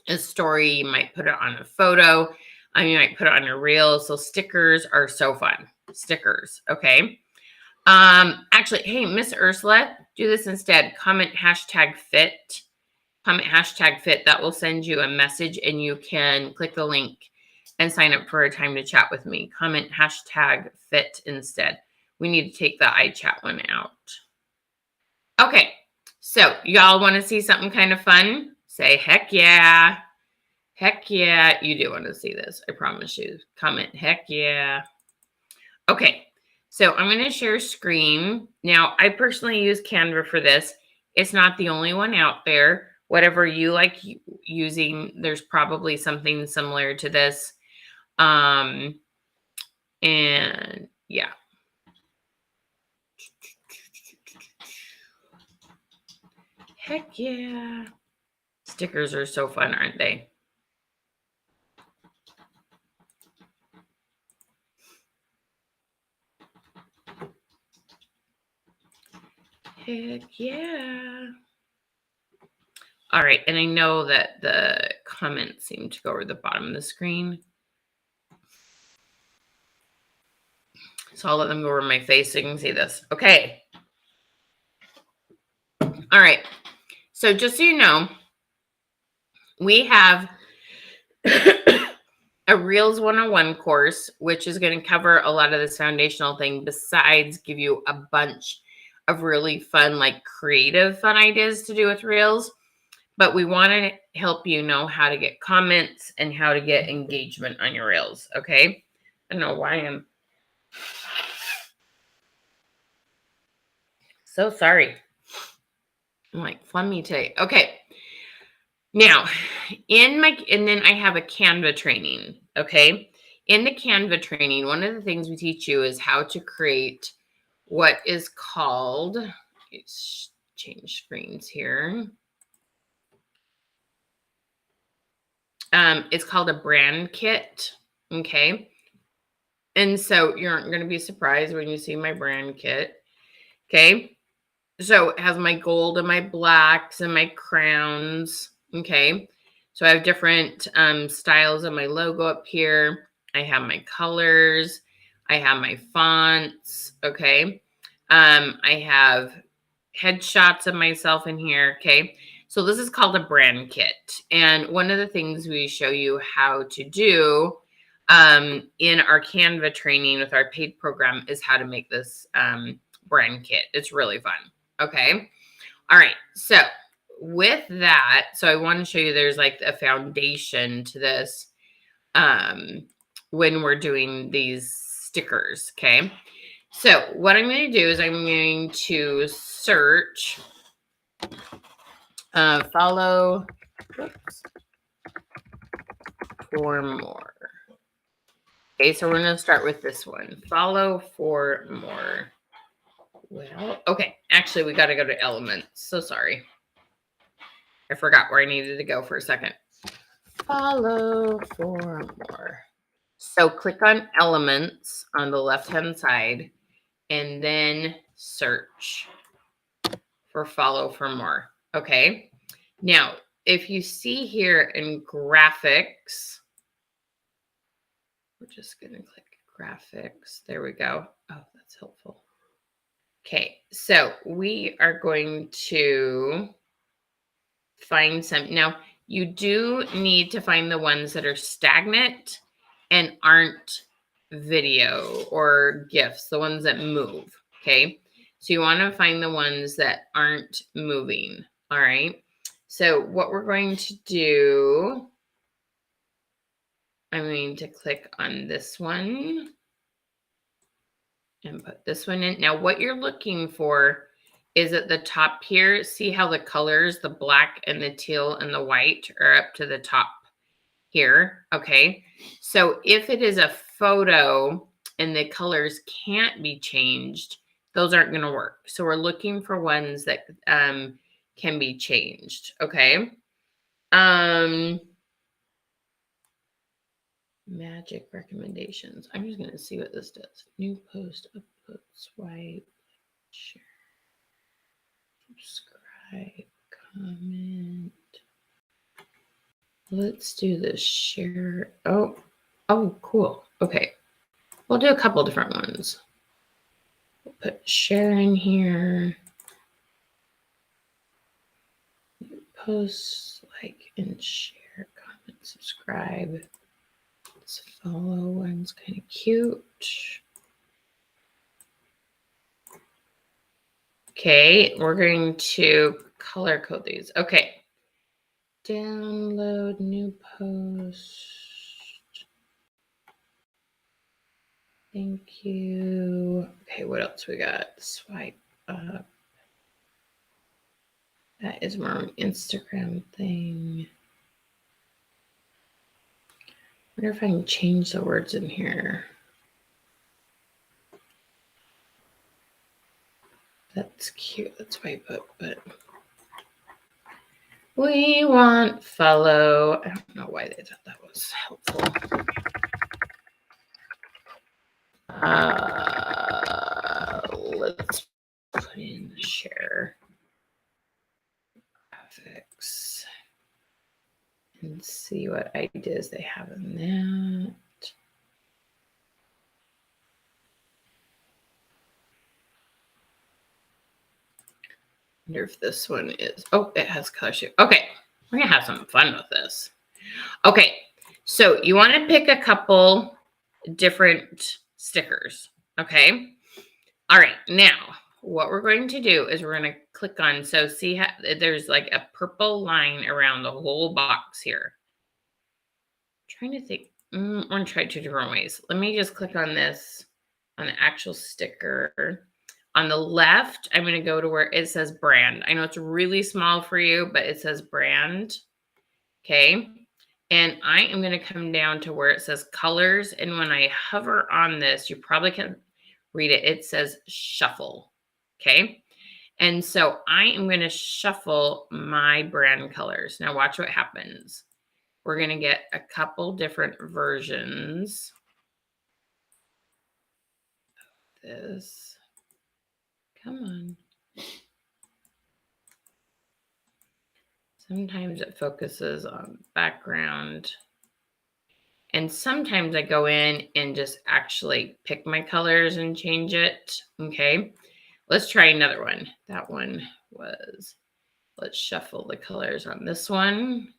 a story. You might put it on a photo. You might put it on a reel. So stickers are so fun. Stickers. Okay. Actually, hey, Miss Ursula, do this instead. Comment #fit. comment #fit. That will send you a message and you can click the link and sign up for a time to chat with me. Comment #fit instead. We need to take the iChat one out. Okay, so y'all want to see something kind of fun? Say heck yeah. Heck yeah. You do want to see this. I promise you. Comment heck yeah. Okay, so I'm going to share screen. Now, I personally use Canva for this. It's not the only one out there. Whatever you like using, there's probably something similar to this. And yeah. Heck yeah. Stickers are so fun, aren't they? Heck yeah. All right, and I know that the comments seem to go over the bottom of the screen. So I'll let them go over my face so you can see this. Okay. All right. So just so you know, we have a Reels 101 course, which is going to cover a lot of this foundational thing, besides give you a bunch of really fun, like creative fun ideas to do with Reels. But we want to help you know how to get comments and how to get engagement on your Reels. Okay. I don't know why I'm so sorry. I'm like flummy today. Okay. Now, and then I have a Canva training. Okay. In the Canva training, one of the things we teach you is how to create what is called, let's change screens here. It's called a brand kit. Okay. And so you aren't going to be surprised when you see my brand kit. Okay. So it has my gold and my blacks and my crowns. Okay. So I have different styles of my logo up here. I have my colors. I have my fonts. Okay. I have headshots of myself in here. Okay. So this is called a brand kit. And one of the things we show you how to do in our Canva training with our paid program is how to make this brand kit. It's really fun. Okay. All right. So with that, so I want to show you there's like a foundation to this when we're doing these stickers. Okay. So what I'm going to do is I'm going to search follow for more. Okay. So we're going to start with this one. Follow for more. Well, okay. Actually, we got to go to elements. So sorry. I forgot where I needed to go for a second. Follow for more. So click on elements on the left-hand side and then search for follow for more. Okay. Now, if you see here in graphics, we're just going to click graphics. There we go. Oh, that's helpful. Okay. So we are going to find some. Now, you do need to find the ones that are stagnant and aren't video or GIFs, the ones that move. Okay. So you want to find the ones that aren't moving. All right. So what we're going to do, I'm going to click on this one and put this one in. Now, what you're looking for is at the top here. See how the colors, the black and the teal and the white, are up to the top here. Okay. So if it is a photo and the colors can't be changed, those aren't going to work. So we're looking for ones that can be changed. Okay. Magic recommendations. I'm just going to see what this does. New post, upload, swipe, share, subscribe, comment. Let's do this share. Oh, cool. Okay. We'll do a couple different ones. We'll put share in here. post, like, and share, comment, subscribe. This follow one's kind of cute. Okay, we're going to color code these. Okay. Download new post. Thank you. Okay, what else we got? Swipe up. That is more of an Instagram thing. I wonder if I can change the words in here. That's cute. Let's swipe up, but we want follow. I don't know why they thought that was helpful. Let's put in the share graphics and see what ideas they have in that. I wonder if this one is, oh, it has color shape. Okay, we're gonna have some fun with this. Okay, so you want to pick a couple different stickers. Okay. All right. Now, what we're going to do is we're going to click on, so see how there's like a purple line around the whole box here. I'm trying to think. I'm going to try 2 different ways. Let me just click on this on the actual sticker. On the left, I'm going to go to where it says brand. I know it's really small for you, but it says brand. Okay. And I am going to come down to where it says colors. And when I hover on this, you probably can read it. It says shuffle. Okay. And so I am going to shuffle my brand colors. Now watch what happens. We're going to get a couple different versions of this. Come on. Sometimes it focuses on background. And sometimes I go in and just actually pick my colors and change it. Okay. Let's try another one. That one was, let's shuffle the colors on this one.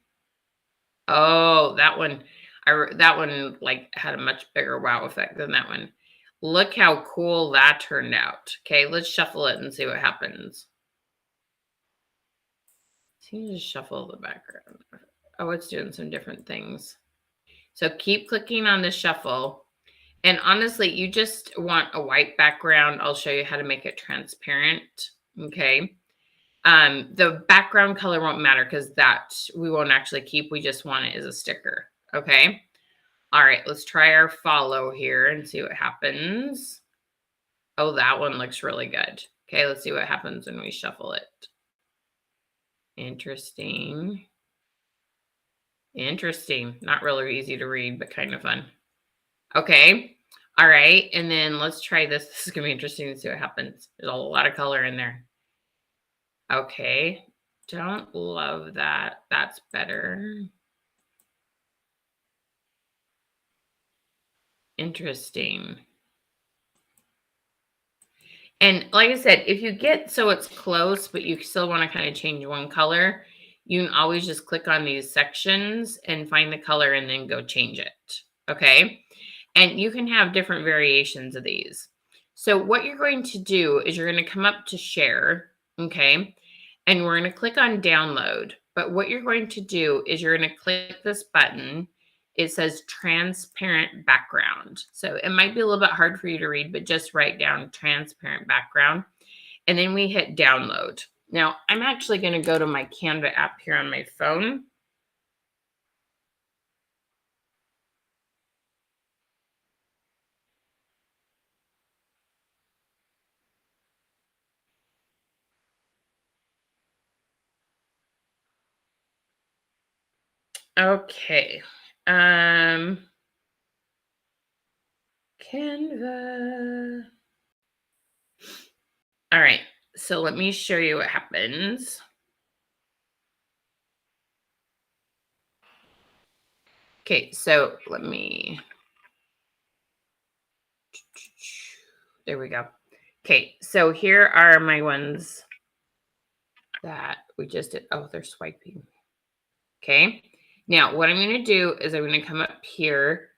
Oh, that one, that one like had a much bigger wow effect than that one. Look how cool that turned out. Okay, let's shuffle it and see what happens. Seems to shuffle the background. Oh, it's doing some different things. So keep clicking on the shuffle. And honestly, you just want a white background. I'll show you how to make it transparent. Okay. The background color won't matter because that we won't actually keep. We just want it as a sticker. Okay. All right. Let's try our follow here and see what happens. Oh, that one looks really good. Okay. Let's see what happens when we shuffle it. Interesting. Interesting. Not really easy to read, but kind of fun. Okay. All right. And then let's try this. This is going to be interesting to see what happens. There's a lot of color in there. Okay. Don't love that. That's better. Interesting. And like I said, if you get so it's close, but you still want to kind of change one color, you can always just click on these sections and find the color and then go change it. Okay. And you can have different variations of these. So what you're going to do is you're going to come up to share. Okay. And we're going to click on download. But what you're going to do is you're going to click this button. It says transparent background. So it might be a little bit hard for you to read, but just write down transparent background. And then we hit download. Now I'm actually going to go to my Canva app here on my phone. Okay. Canva. All right. So let me show you what happens. Okay. So let me. There we go. Okay. So here are my ones. that we just did. Oh, they're swiping. Okay. Now, what I'm going to do is I'm going to come up here.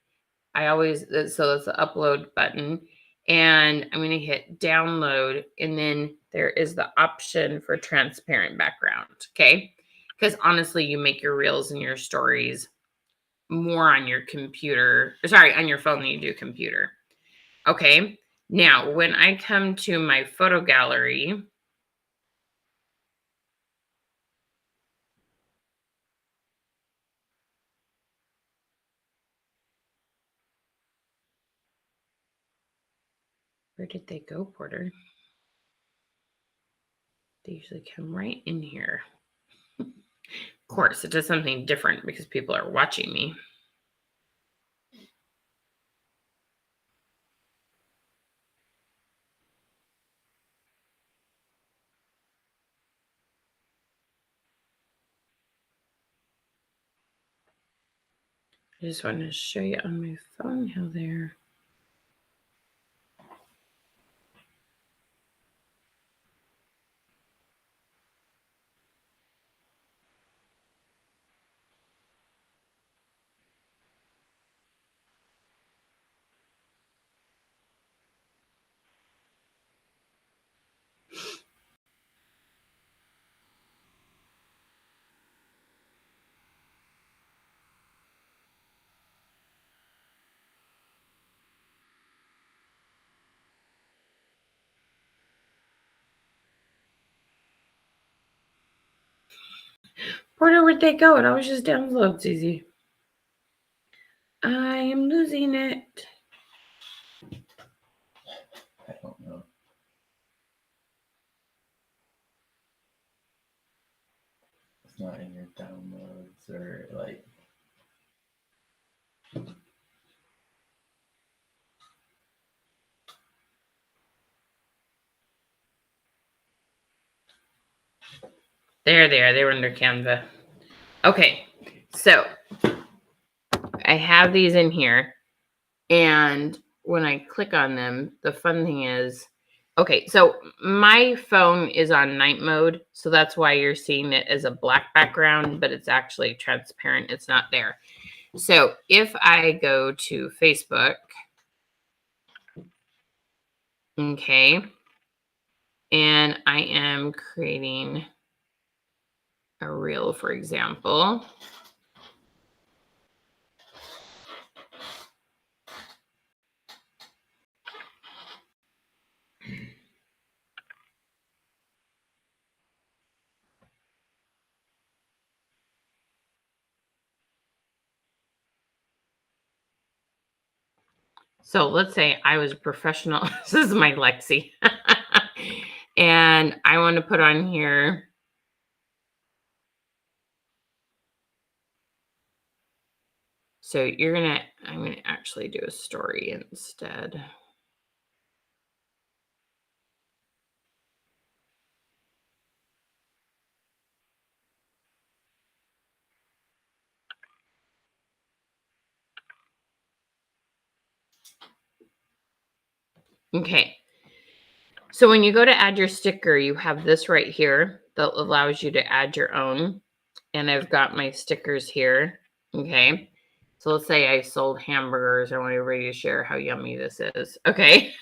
So that's the upload button. And I'm going to hit download. And then there is the option for transparent background. Okay. Because honestly, you make your reels and your stories more on your computer, on your phone than you do computer. Okay. Now, when I come to my photo gallery, where did they go, Porter? They usually come right in here. Of course, it does something different because people are watching me. I just want to show you on my phone how they're. Porter, where'd they go? It always just downloads easy. I am losing it. I don't know. It's not in your downloads or like. There they are. They were under Canva. Okay, so I have these in here. And when I click on them, the fun thing is, okay, so my phone is on night mode. So that's why you're seeing it as a black background, but it's actually transparent. It's not there. So if I go to Facebook, okay, and I am creating a reel, for example. So let's say I was a professional. This is my Lexi. And I want to put on here. So I'm going to actually do a story instead. Okay. So when you go to add your sticker, you have this right here that allows you to add your own. And I've got my stickers here. Okay. So let's say I sold hamburgers. I want everybody to share how yummy this is. Okay.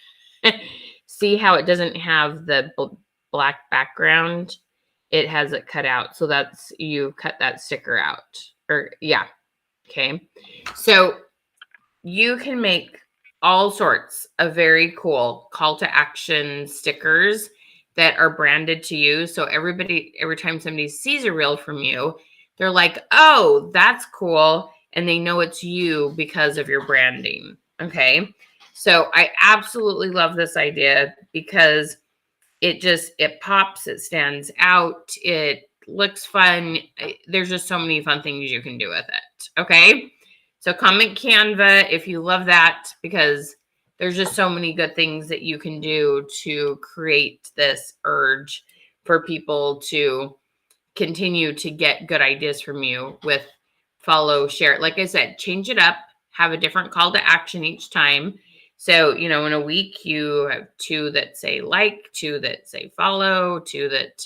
See how it doesn't have the black background? It has it cut out. So that's, you cut that sticker out. Or yeah. Okay. So you can make all sorts of very cool call to action stickers that are branded to you. So every time somebody sees a reel from you, they're like, oh, that's cool. And they know it's you because of your branding. Okay. So I absolutely love this idea because it pops, it stands out, it looks fun. There's just so many fun things you can do with it. Okay. So comment Canva if you love that, because there's just so many good things that you can do to create this urge for people to continue to get good ideas from you with follow, share. Like I said, change it up, have a different call to action each time. So, in a week, you have 2 that say like, 2 that say follow, 2 that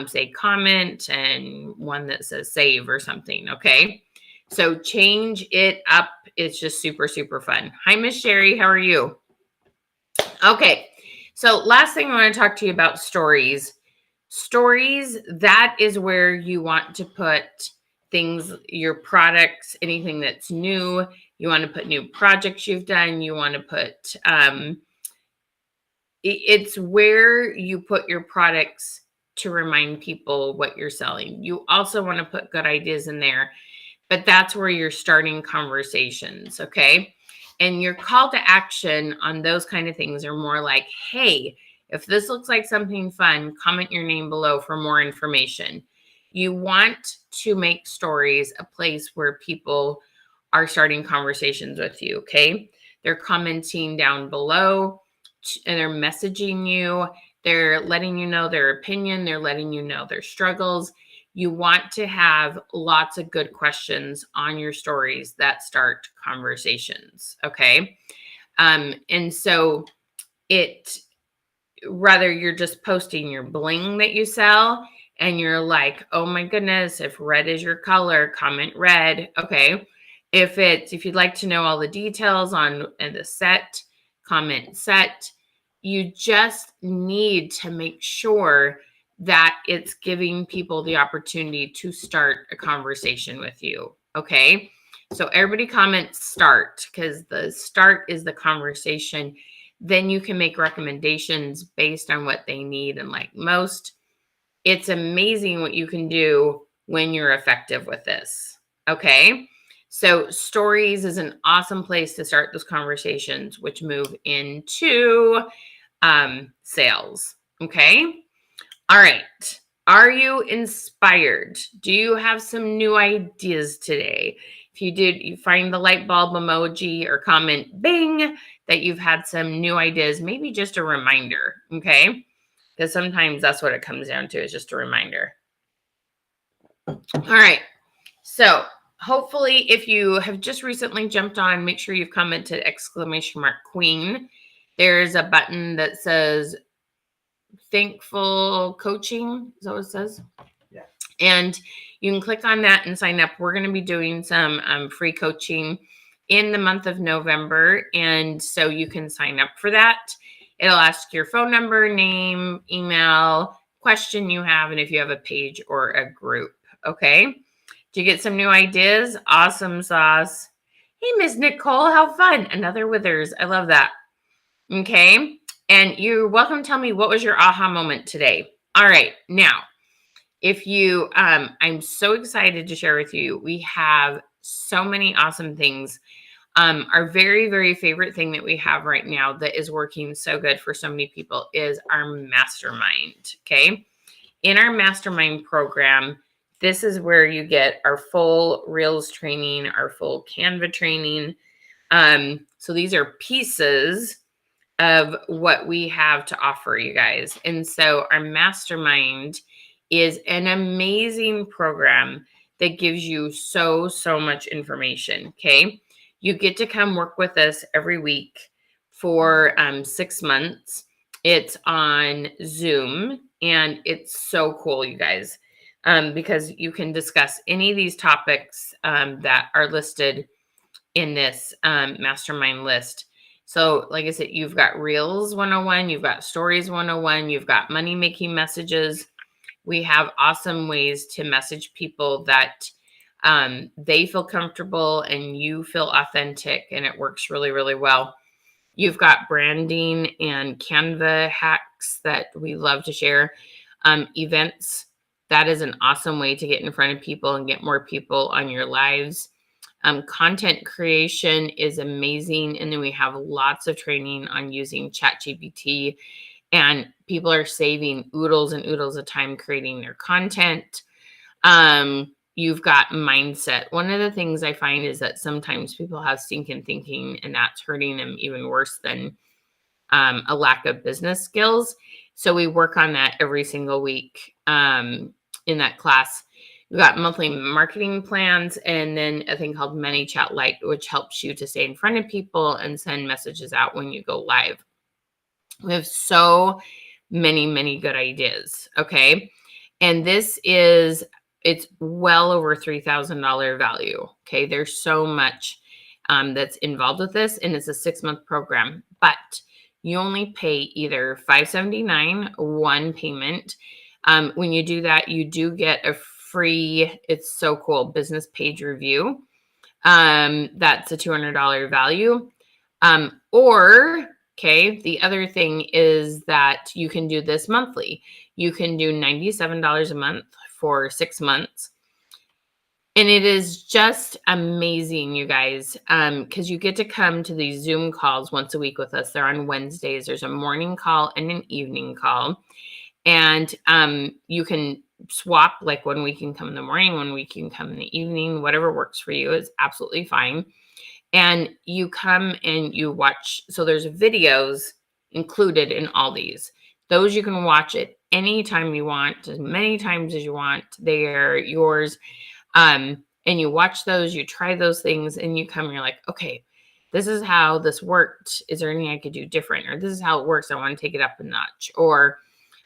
say comment and one that says save or something. Okay. So change it up. It's just super, super fun. Hi, Miss Sherry. How are you? Okay. So last thing I want to talk to you about stories. Stories, that is where you want to put things, your products, anything that's new. You want to put new projects you've done. You want to put, it's where you put your products to remind people what you're selling. You also want to put good ideas in there, but that's where you're starting conversations. Okay. And your call to action on those kind of things are more like, hey, if this looks like something fun, comment your name below for more information. You want to make stories a place where people are starting conversations with you. Okay. They're commenting down below and they're messaging you. They're letting you know their opinion. They're letting you know their struggles. You want to have lots of good questions on your stories that start conversations. Okay. And so it, whether you're just posting your bling that you sell and you're like, oh my goodness, if red is your color, comment red. Okay. If you'd like to know all the details on the set, comment set. You just need to make sure that it's giving people the opportunity to start a conversation with you. Okay. So everybody comments start, because the start is the conversation. Then you can make recommendations based on what they need and like most. It's amazing what you can do when you're effective with this. Okay. So stories is an awesome place to start those conversations, which move into sales. Okay. All right. Are you inspired? Do you have some new ideas today? If you did, you find the light bulb emoji or comment bing that you've had some new ideas, maybe just a reminder. Okay. Because sometimes that's what it comes down to, is just a reminder. All right. So hopefully, if you have just recently jumped on, make sure you've commented !Queen. There's a button that says Thankful Coaching. Is that what it says? Yeah. And you can click on that and sign up. We're going to be doing some free coaching in the month of November. And so you can sign up for that. It'll ask your phone number, name, email, question you have, and if you have a page or a group. Okay. Do you get some new ideas? Awesome sauce. Hey, Miss Nicole, how fun. Another Withers. I love that. Okay. And you're welcome to tell me, what was your aha moment today? All right. Now, if you, I'm so excited to share with you, we have so many awesome things. Our very, very favorite thing that we have right now that is working so good for so many people is our mastermind. Okay. In our mastermind program, this is where you get our full Reels training, our full Canva training. So these are pieces of what we have to offer you guys. And so our mastermind is an amazing program that gives you so much information. Okay. You get to come work with us every week for 6 months. It's on Zoom and it's so cool, you guys, because you can discuss any of these topics that are listed in this mastermind list. So like I said, you've got Reels 101, you've got Stories 101, you've got money making messages. We have awesome ways to message people that they feel comfortable and you feel authentic, and it works really, really well. You've got branding and Canva hacks that we love to share. Events, that is an awesome way to get in front of people and get more people on your lives. Content creation is amazing. And then we have lots of training on using ChatGPT, and people are saving oodles and oodles of time creating their content. You've got mindset. One of the things I find is that sometimes people have stinking thinking, and that's hurting them even worse than a lack of business skills. So we work on that every single week in that class. We've got monthly marketing plans, and then a thing called ManyChat Lite, which helps you to stay in front of people and send messages out when you go live. We have so many good ideas. Okay. And it's well over $3,000 value. Okay. There's so much that's involved with this, and it's a 6-month program, but you only pay either $579 one payment. When you do that, you do get a free, it's so cool, business page review. That's a $200 value. Or, okay, the other thing is that you can do this monthly. You can do $97 a month for 6 months. And it is just amazing, you guys, because you get to come to these Zoom calls once a week with us. They're on Wednesdays. There's a morning call and an evening call. And you can swap, like one week you can come in the morning, one week you can come in the evening, whatever works for you is absolutely fine. And you come and you watch. So there's videos included in all these. Those you can watch at any time you want, as many times as you want. They're yours. And you watch those, you try those things, and you come and you're like, okay, this is how this worked. Is there anything I could do different? Or this is how it works. I want to take it up a notch. Or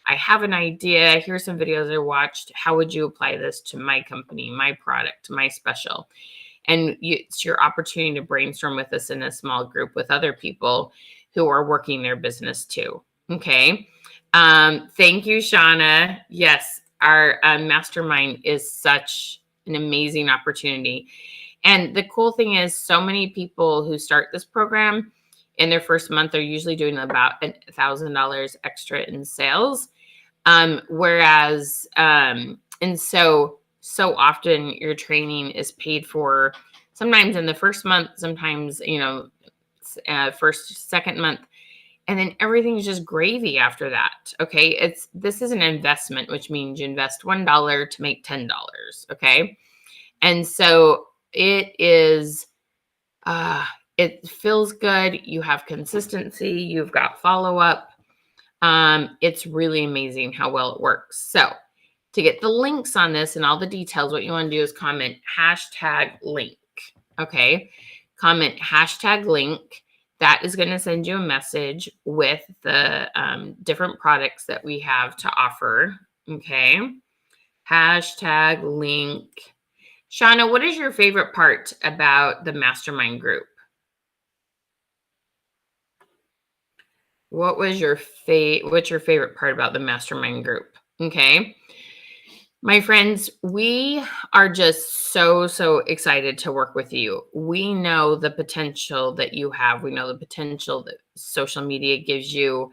I have an idea. Here's some videos I watched. How would you apply this to my company, my product, my special? And it's your opportunity to brainstorm with us in a small group with other people who are working their business too. Okay. Thank you, Shauna. Yes, our mastermind is such an amazing opportunity. And the cool thing is, so many people who start this program in their first month are usually doing about $1,000 extra in sales. Whereas, and so often your training is paid for sometimes in the first month, sometimes, first, second month, and then everything's just gravy after that. Okay. This is an investment, which means you invest $1 to make $10. Okay. And so it is, it feels good. You have consistency, you've got follow-up. It's really amazing how well it works. So to get the links on this and all the details, what you want to do is comment #link. Okay. Comment #link. That is going to send you a message with the different products that we have to offer. Okay. #link. Shauna, what is your favorite part about the mastermind group? What's your favorite part about the mastermind group? Okay. My friends, we are just so excited to work with you. We know the potential that you have. We know the potential that social media gives you.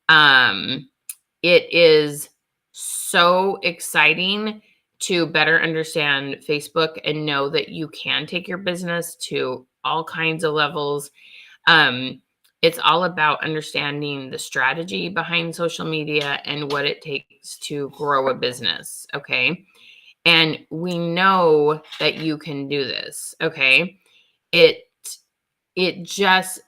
It is so exciting to better understand Facebook and know that you can take your business to all kinds of levels. It's all about understanding the strategy behind social media and what it takes to grow a business. Okay. And we know that you can do this. Okay. It just,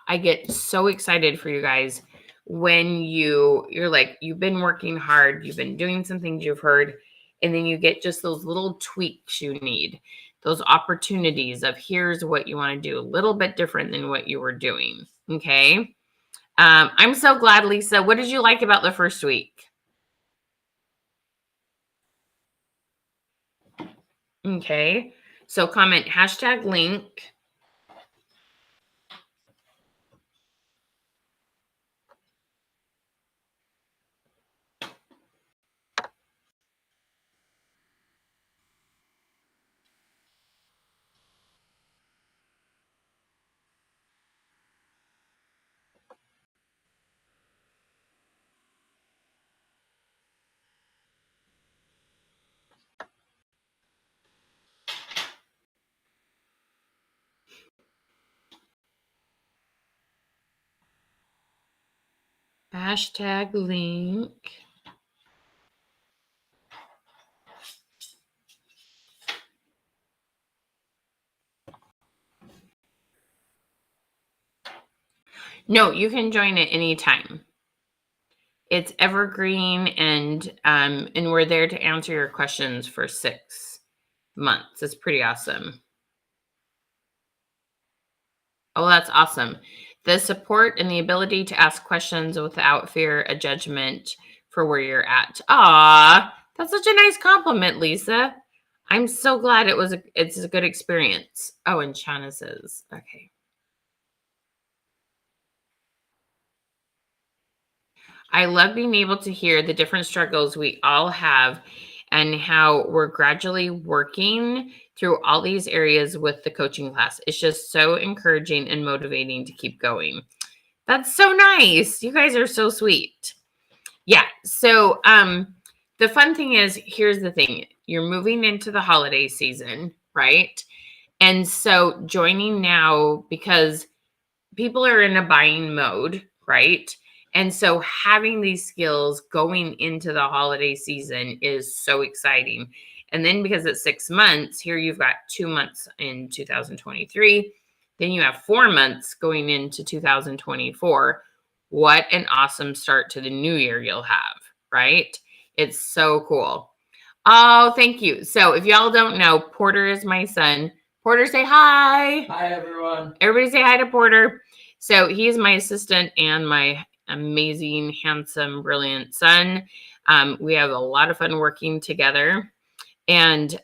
I get so excited for you guys when you're like, you've been working hard, you've been doing some things you've heard, and then you get just those little tweaks you need, those opportunities of here's what you want to do a little bit different than what you were doing. Okay. I'm so glad, Lisa. What did you like about the first week? Okay. So comment #link. #link. No, you can join at any time. It's evergreen, and we're there to answer your questions for 6 months. It's pretty awesome. Oh, that's awesome. The support and the ability to ask questions without fear of judgment for where you're at. Aw, that's such a nice compliment, Lisa. I'm so glad it's a good experience. Oh, and Shauna says, okay. I love being able to hear the different struggles we all have and how we're gradually working through all these areas with the coaching class. It's just so encouraging and motivating to keep going. That's so nice. You guys are so sweet. Yeah. So, the fun thing is, here's the thing. You're moving into the holiday season, right? And so joining now because people are in a buying mode, right? And so having these skills going into the holiday season is so exciting. And then because it's 6 months, here you've got 2 months in 2023. Then you have 4 months going into 2024. What an awesome start to the new year you'll have, right? It's so cool. Oh, thank you. So if y'all don't know, Porter is my son. Porter, say hi. Hi, everyone. Everybody say hi to Porter. So he's my assistant and my amazing, handsome, brilliant son. We have a lot of fun working together. And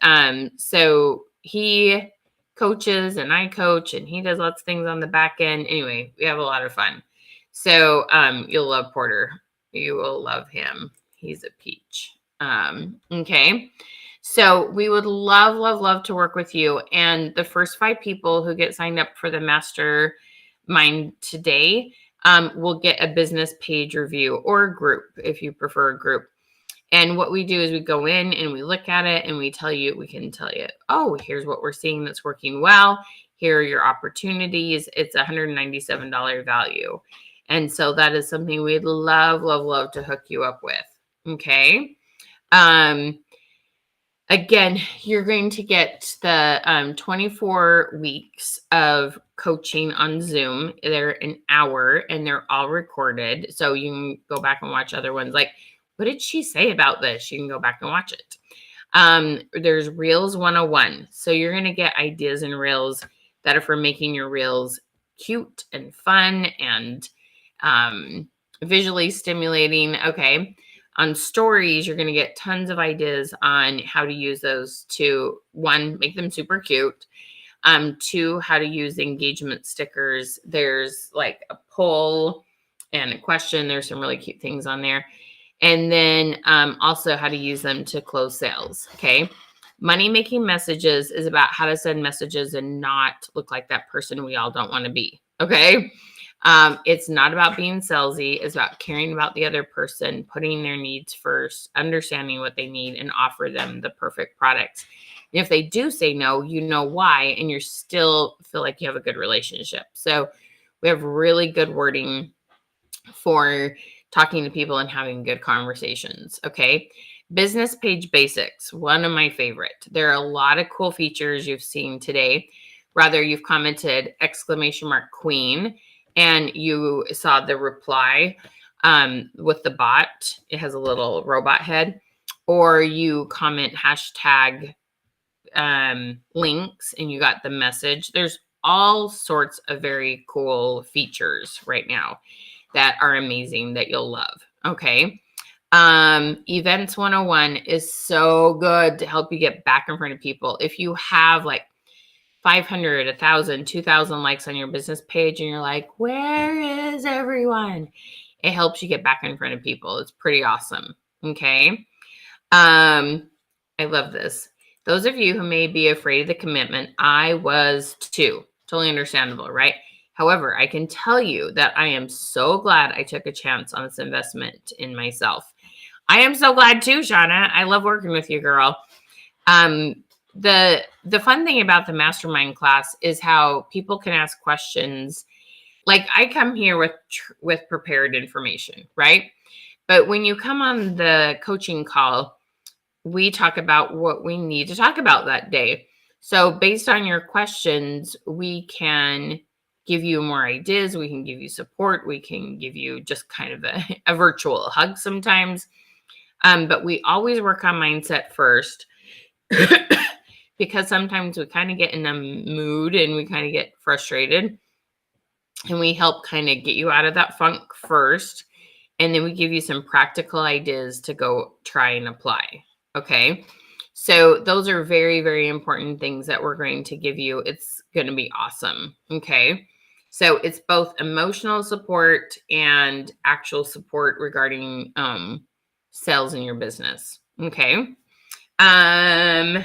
so he coaches and I coach and he does lots of things on the back end. Anyway, we have a lot of fun. So you'll love Porter. You will love him. He's a peach. Okay. So we would love, love, love to work with you. And the first 5 people who get signed up for the mastermind today will get a business page review or a group if you prefer a group. And what we do is we go in and we look at it and we can tell you, oh, here's what we're seeing that's working well. Here are your opportunities. It's a $197 value. And so that is something we'd love, love, love to hook you up with. Okay. Again, you're going to get the 24 weeks of coaching on Zoom. They're an hour and they're all recorded. So you can go back and watch other ones. Like, what did she say about this? You can go back and watch it. There's Reels 101. So you're going to get ideas and reels that are for making your reels cute and fun and visually stimulating. Okay. On stories, you're going to get tons of ideas on how to use those to, 1, make them super cute. 2, how to use engagement stickers. There's like a poll and a question. There's some really cute things on there. And then also how to use them to close sales. Okay. Money making messages is about how to send messages and not look like that person we all don't want to be. Okay. It's not about being salesy. It's about caring about the other person, putting their needs first, understanding what they need, and offer them the perfect products. And if they do say no, you know why, and you still feel like you have a good relationship. So we have really good wording for talking to people and having good conversations. Okay. Business page basics, one of my favorite. There are a lot of cool features you've seen today. Rather, you've commented !queen. And you saw the reply with the bot. It has a little robot head. Or you comment hashtag links and you got the message. There's all sorts of very cool features right now that are amazing that you'll love. Okay. Events 101 is so good to help you get back in front of people. If you have like 500, 1,000, 2,000 likes on your business page and you're like, where is everyone? It helps you get back in front of people. It's pretty awesome. Okay. I love this. Those of you who may be afraid of the commitment, I was too. Totally understandable, right? However, I can tell you that I am so glad I took a chance on this investment in myself. I am so glad too, Shauna. I love working with you, girl. The fun thing about the mastermind class is how people can ask questions. Like I come here with prepared information, right? But when you come on the coaching call, we talk about what we need to talk about that day. So based on your questions, we can give you more ideas. We can give you support. We can give you just kind of a virtual hug sometimes. But we always work on mindset first. Because sometimes we kind of get in a mood and we kind of get frustrated and we help kind of get you out of that funk first. and then we give you some practical ideas to go try and apply. Okay. So those are very, very important things that we're going to give you. It's going to be awesome. Okay. So it's both emotional support and actual support regarding sales in your business. Okay. Um,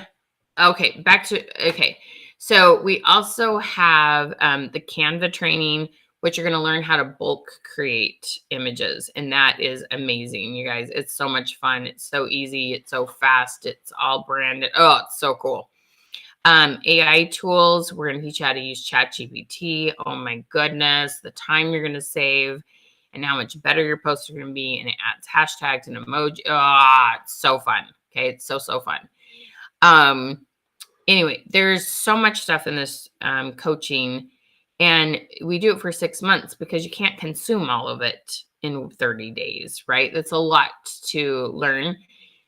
okay. So we also have the Canva training, which you're going to learn how to bulk create images. And that is amazing, you guys. It's so much fun. It's so easy. It's so fast. It's all branded. Oh, it's so cool. AI tools. We're going to teach you how to use ChatGPT. Oh my goodness, the time you're going to save and how much better your posts are going to be. And it adds hashtags and emoji. Oh, it's so fun. Okay. It's so, so fun. Anyway, there's so much stuff in this coaching, and we do it for 6 months because you can't consume all of it in 30 days, right? That's a lot to learn.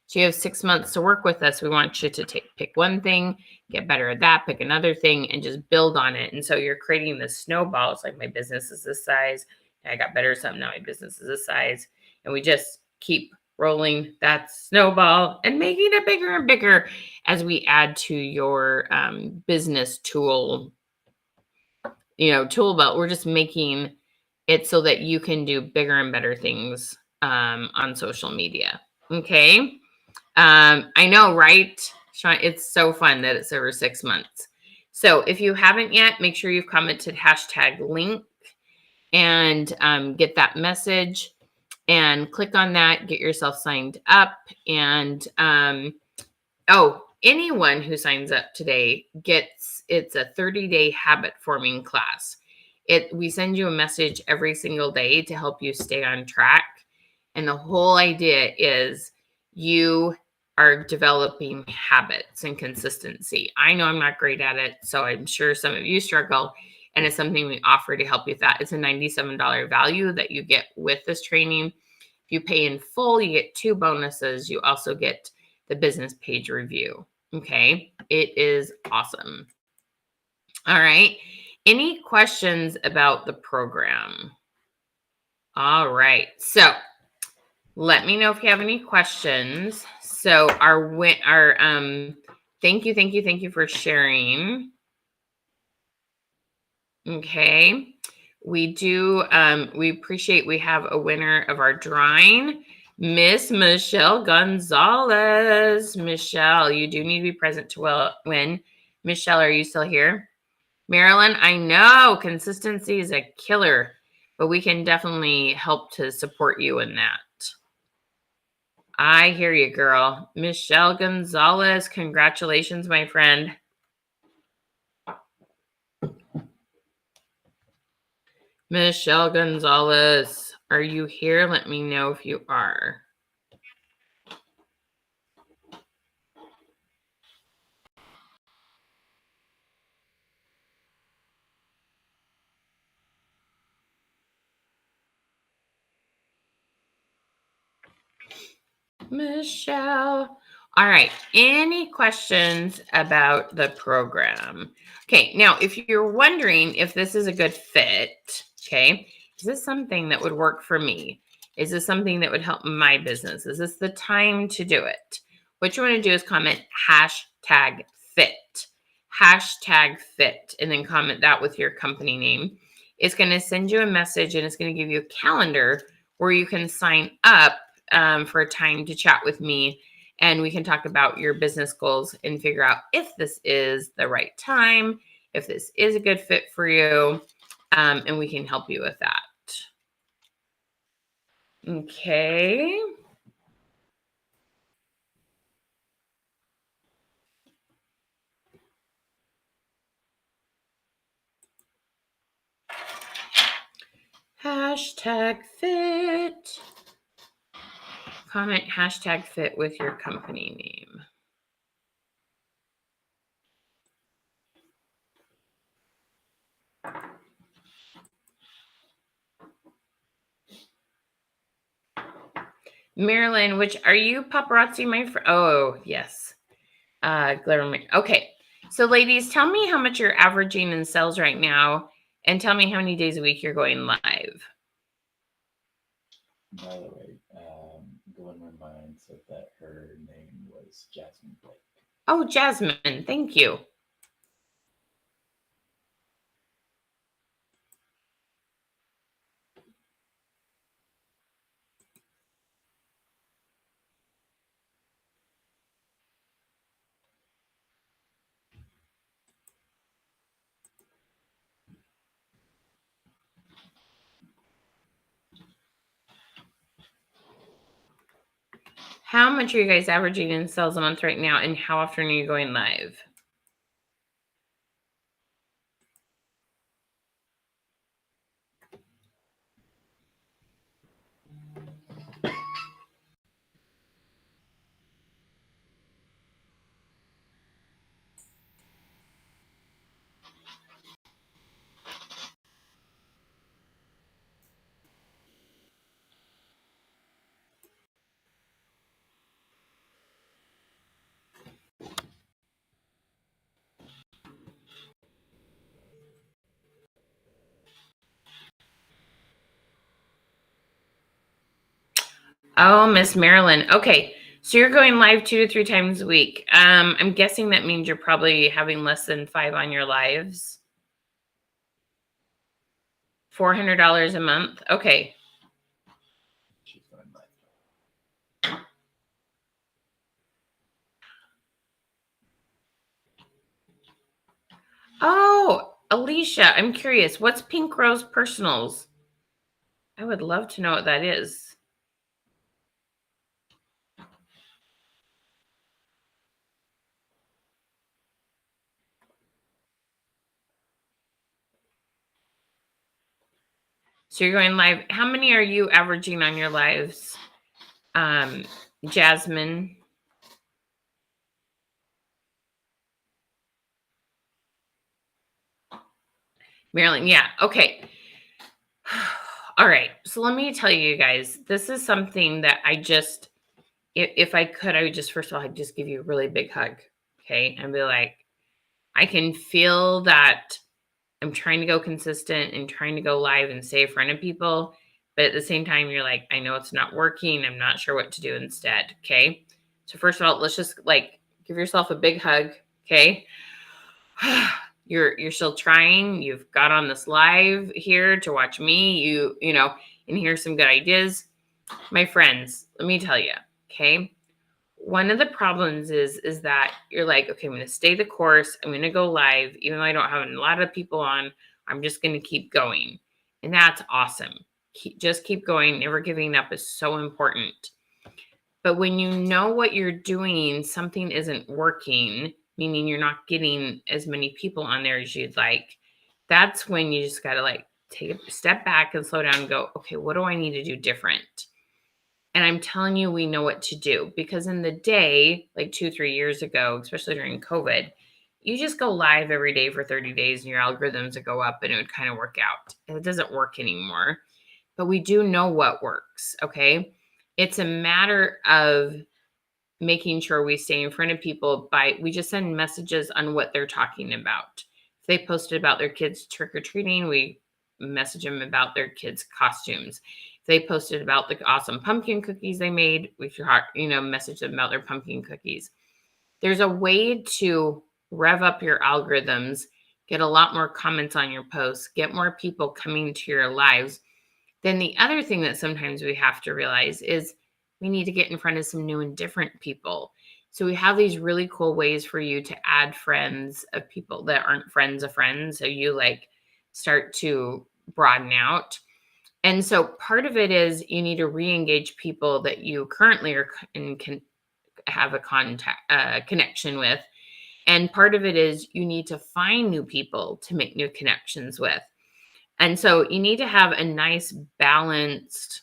So you have 6 months to work with us. We want you to pick one thing, get better at that, pick another thing, and just build on it. And so you're creating this snowball. It's like my business is this size. I got better at something. Now my business is this size. And we just keep rolling that snowball and making it bigger and bigger as we add to your business tool belt. We're just making it so that you can do bigger and better things on social media. Okay. I know, right, Sean? It's so fun that it's over 6 months. So if you haven't yet, make sure you've commented #link and get that message and click on that, get yourself signed up. And anyone who signs up today it's a 30-day habit forming class. We send you a message every single day to help you stay on track. And the whole idea is you are developing habits and consistency. I know I'm not great at it, so I'm sure some of you struggle. And it's something we offer to help you with that. It's a $97 value that you get with this training. If you pay in full, you get 2 bonuses. You also get the business page review. Okay. It is awesome. All right. Any questions about the program? All right. So let me know if you have any questions. So thank you for sharing. Okay. We appreciate we have a winner of our drawing, Miss Michelle Gonzalez. Michelle, you do need to be present to win. Michelle, are you still here? Marilyn, I know consistency is a killer, but we can definitely help to support you in that. I hear you, girl. Michelle Gonzalez, congratulations, my friend. Michelle Gonzalez, are you here? Let me know if you are. Michelle. All right. Any questions about the program? Okay. Now, if you're wondering if this is a good fit, okay, is this something that would work for me? Is this something that would help my business? Is this the time to do it? What you want to do is comment #fit, #fit, and then comment that with your company name. It's going to send you a message and it's going to give you a calendar where you can sign up for a time to chat with me, and we can talk about your business goals and figure out if this is the right time, if this is a good fit for you, and we can help you with that. Okay. #fit. Comment #fit with your company name. Marilyn, which are you paparazzi, my friend? Oh, yes. Glitterman. Okay. So, ladies, tell me how much you're averaging in sales right now, and tell me how many days a week you're going live. By the way, go in my mind said that her name was Jasmine Blake. Oh, Jasmine, thank you. How much are you guys averaging in sales a month right now, and how often are you going live? Oh, Miss Marilyn. Okay. So you're going live 2 to 3 times a week. I'm guessing that means you're probably having less than 5 on your lives. $400 a month. Okay. She's going live. Oh, Alicia, I'm curious. What's Pink Rose Personals? I would love to know what that is. So you're going live. How many are you averaging on your lives? Jasmine. Marilyn. Yeah. Okay. All right. So let me tell you guys, this is something that I just, if I could, I would just, first of all, I'd just give you a really big hug. Okay. And be like, I can feel that I'm trying to go consistent and trying to go live and stay in front of people. But at the same time, you're like, I know it's not working. I'm not sure what to do instead. Okay. So first of all, let's just like give yourself a big hug. Okay. You're still trying. You've got on this live here to watch me, you know, and here's some good ideas. My friends, let me tell you, okay? One of the problems is that you're like, okay, I'm going to stay the course. I'm going to go live even though I don't have a lot of people on. I'm just going to keep going. And that's awesome. Just keep going. Never giving up is so important. But when you know what you're doing, something isn't working, meaning you're not getting as many people on there as you'd like, that's when you just got to like take a step back and slow down and go, okay, what do I need to do different? And I'm telling you, we know what to do because in the day, like 2-3 years ago, especially during COVID, you just go live every day for 30 days and your algorithms would go up and it would kind of work out. And it doesn't work anymore, but we do know what works. Okay. It's a matter of making sure we stay in front of people we just send messages on what they're talking about. If they posted about their kids trick-or-treating, we message them about their kids' costumes. If they posted about the awesome pumpkin cookies they made, we should, message them about their pumpkin cookies. There's a way to rev up your algorithms, get a lot more comments on your posts, get more people coming to your lives. Then the other thing that sometimes we have to realize is we need to get in front of some new and different people. So we have these really cool ways for you to add friends of people that aren't friends of friends. So you like start to broaden out. And so part of it is you need to re-engage people that you currently are and can have a connection with. And part of it is you need to find new people to make new connections with. And so you need to have a nice balanced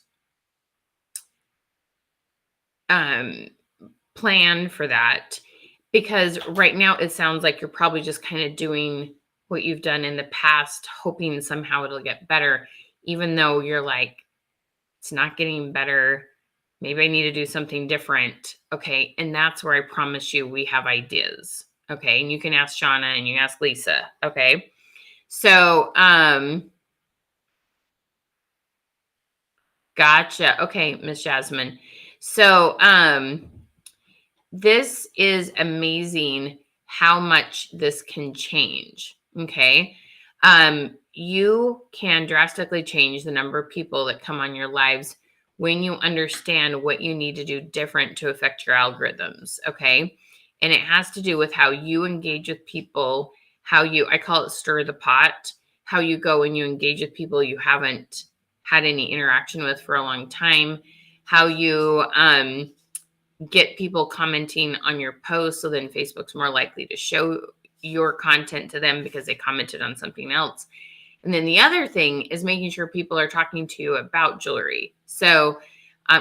plan for that, because right now it sounds like you're probably just kind of doing what you've done in the past, hoping somehow it'll get better, even though you're like, it's not getting better. Maybe I need to do something different. Okay. And that's where I promise you we have ideas. Okay. And you can ask Shauna and you ask Lisa. Okay. So, Gotcha. Okay, Miss Jasmine. So, this is amazing how much this can change. Okay. You can drastically change the number of people that come on your lives when you understand what you need to do different to affect your algorithms. Okay. And it has to do with how you engage with people, how you, I call it stir the pot, how you go and you engage with people you haven't had any interaction with for a long time, how you, get people commenting on your post, so then Facebook's more likely to show your content to them because they commented on something else. And then the other thing is making sure people are talking to you about jewelry. So,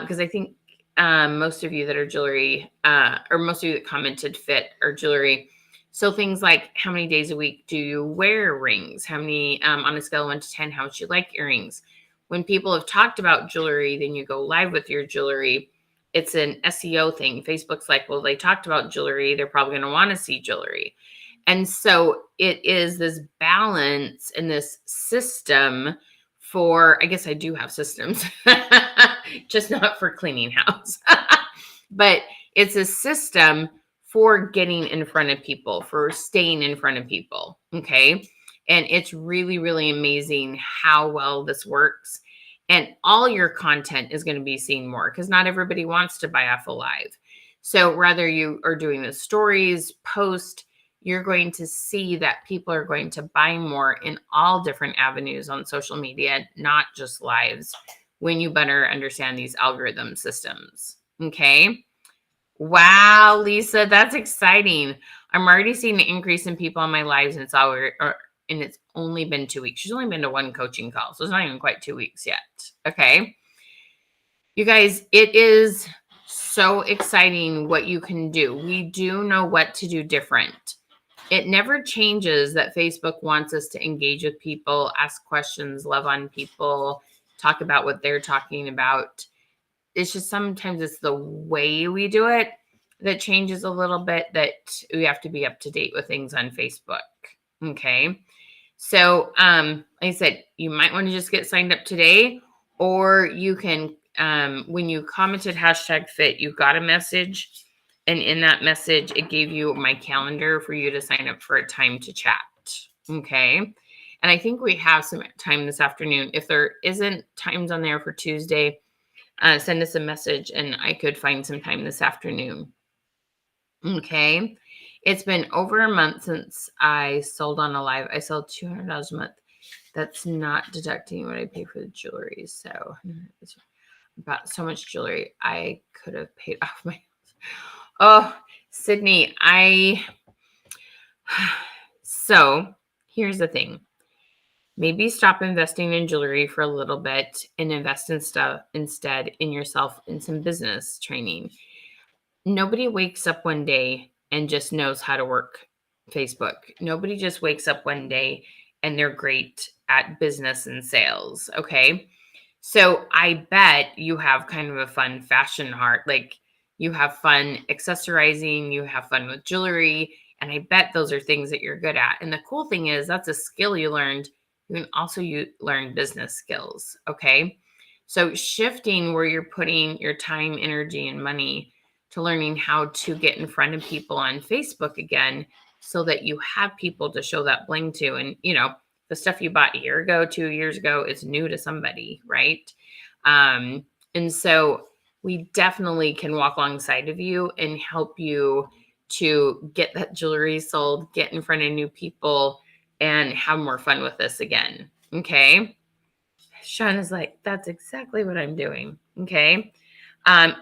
because I think most of you that are jewelry, or most of you that commented fit are jewelry. So things like how many days a week do you wear rings? How many, on a scale of 1 to 10, how much you like earrings? When people have talked about jewelry, then you go live with your jewelry. It's an SEO thing. Facebook's like, well, they talked about jewelry. They're probably going to want to see jewelry. And so it is this balance and this system for, I guess I do have systems, just not for cleaning house, but it's a system for getting in front of people, for staying in front of people. Okay. And it's really, really amazing how well this works. And all your content is going to be seen more because not everybody wants to buy off a live. So rather you are doing the stories, post, you're going to see that people are going to buy more in all different avenues on social media, not just lives, when you better understand these algorithm systems. Okay. Wow, Lisa, that's exciting. I'm already seeing an increase in people on my lives, and and it's only been 2 weeks. She's only been to one coaching call, so it's not even quite 2 weeks yet. Okay. You guys, it is so exciting what you can do. We do know what to do different. It never changes that Facebook wants us to engage with people, ask questions, love on people, talk about what they're talking about. It's just sometimes it's the way we do it that changes a little bit, that we have to be up to date with things on Facebook. Okay. So, like I said, you might want to just get signed up today, or you can, when you commented hashtag fit, you got a message. And in that message, it gave you my calendar for you to sign up for a time to chat. Okay. And I think we have some time this afternoon. If there isn't times on there for Tuesday, send us a message and I could find some time this afternoon. Okay. It's been over a month since I sold on a live. I sell $200 a month. That's not deducting what I pay for the jewelry. So it's about so much jewelry I could have paid off my. Oh, Sydney, so here's the thing. Maybe stop investing in jewelry for a little bit and invest in stuff instead in yourself in some business training. Nobody wakes up one day and just knows how to work Facebook. Nobody just wakes up one day and they're great at business and sales. Okay. So I bet you have kind of a fun fashion heart. Like you have fun accessorizing, you have fun with jewelry. And I bet those are things that you're good at. And the cool thing is that's a skill you learned. You can also learn business skills. Okay. So shifting where you're putting your time, energy, and money to learning how to get in front of people on Facebook again so that you have people to show that bling to. And, the stuff you bought a year ago, 2 years ago, is new to somebody, right? And so we definitely can walk alongside of you and help you to get that jewelry sold, get in front of new people, and have more fun with this again. Okay. Sean is like, that's exactly what I'm doing. Okay. Um,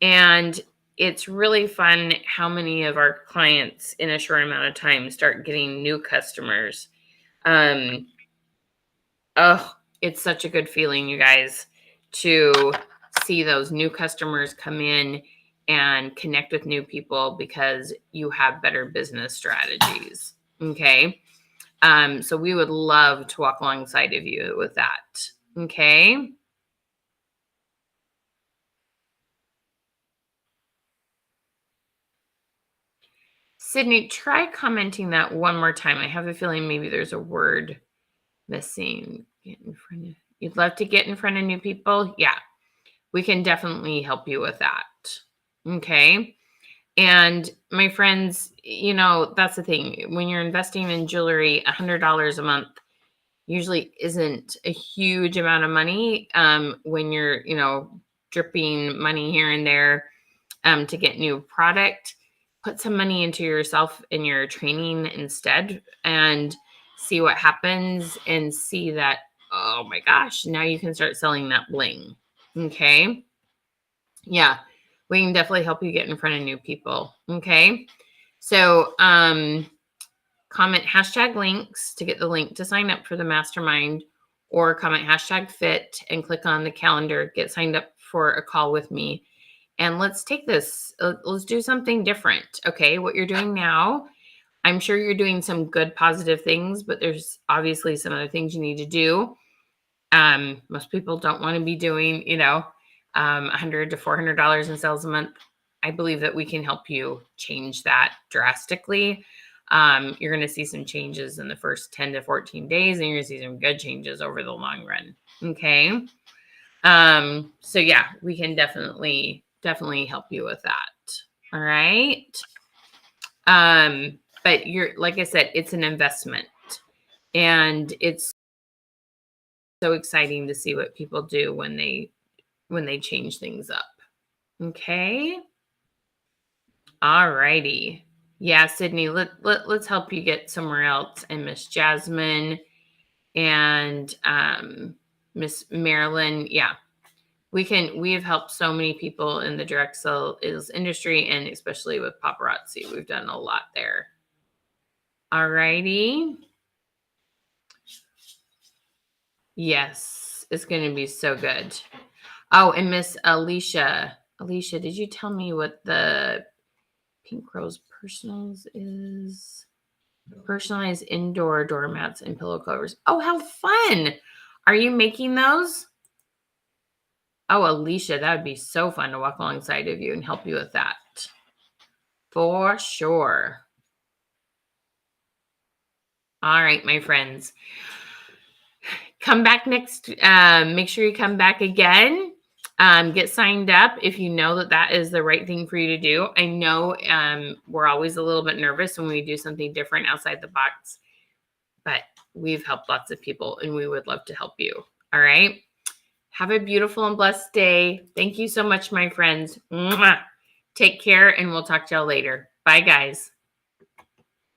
and it's really fun how many of our clients in a short amount of time start getting new customers. Oh, it's such a good feeling, you guys, to see those new customers come in and connect with new people because you have better business strategies. Okay. So we would love to walk alongside of you with that. Okay. Sydney, try commenting that one more time. I have a feeling maybe there's a word missing. Get in front of You'd love to get in front of new people? Yeah, we can definitely help you with that. Okay. And my friends, that's the thing. When you're investing in jewelry, $100 a month usually isn't a huge amount of money when you're, dripping money here and there to get new product. Put some money into yourself in your training instead and see what happens and see that, oh my gosh, now you can start selling that bling. Okay. Yeah, we can definitely help you get in front of new people. Okay. So, comment hashtag links to get the link to sign up for the mastermind, or comment hashtag fit and click on the calendar, get signed up for a call with me. And let's take this, let's do something different. Okay. What you're doing now, I'm sure you're doing some good, positive things, but there's obviously some other things you need to do. Most people don't want to be doing, $100 to $400 in sales a month. I believe that we can help you change that drastically. You're going to see some changes in the first 10 to 14 days, and you're going to see some good changes over the long run. Okay. So yeah, we can definitely help you with that. All right. But like I said, it's an investment, and it's so exciting to see what people do when they change things up. Okay. All righty. Yeah, Sydney, let's help you get somewhere else. And Miss Jasmine and Miss Marilyn. Yeah. We have helped so many people in the direct sales industry, and especially with paparazzi. We've done a lot there. All righty. Yes, it's going to be so good. Oh, and Miss Alicia, did you tell me what the Pink Rose Personals is? Personalized indoor doormats and pillow covers. Oh, how fun! Are you making those? Oh, Alicia, that would be so fun to walk alongside of you and help you with that. For sure. All right, my friends. Come back next. Make sure you come back again. Get signed up if you know that is the right thing for you to do. I know we're always a little bit nervous when we do something different outside the box, but we've helped lots of people and we would love to help you. All right. Have a beautiful and blessed day. Thank you so much, my friends. Mwah. Take care, and we'll talk to y'all later. Bye, guys.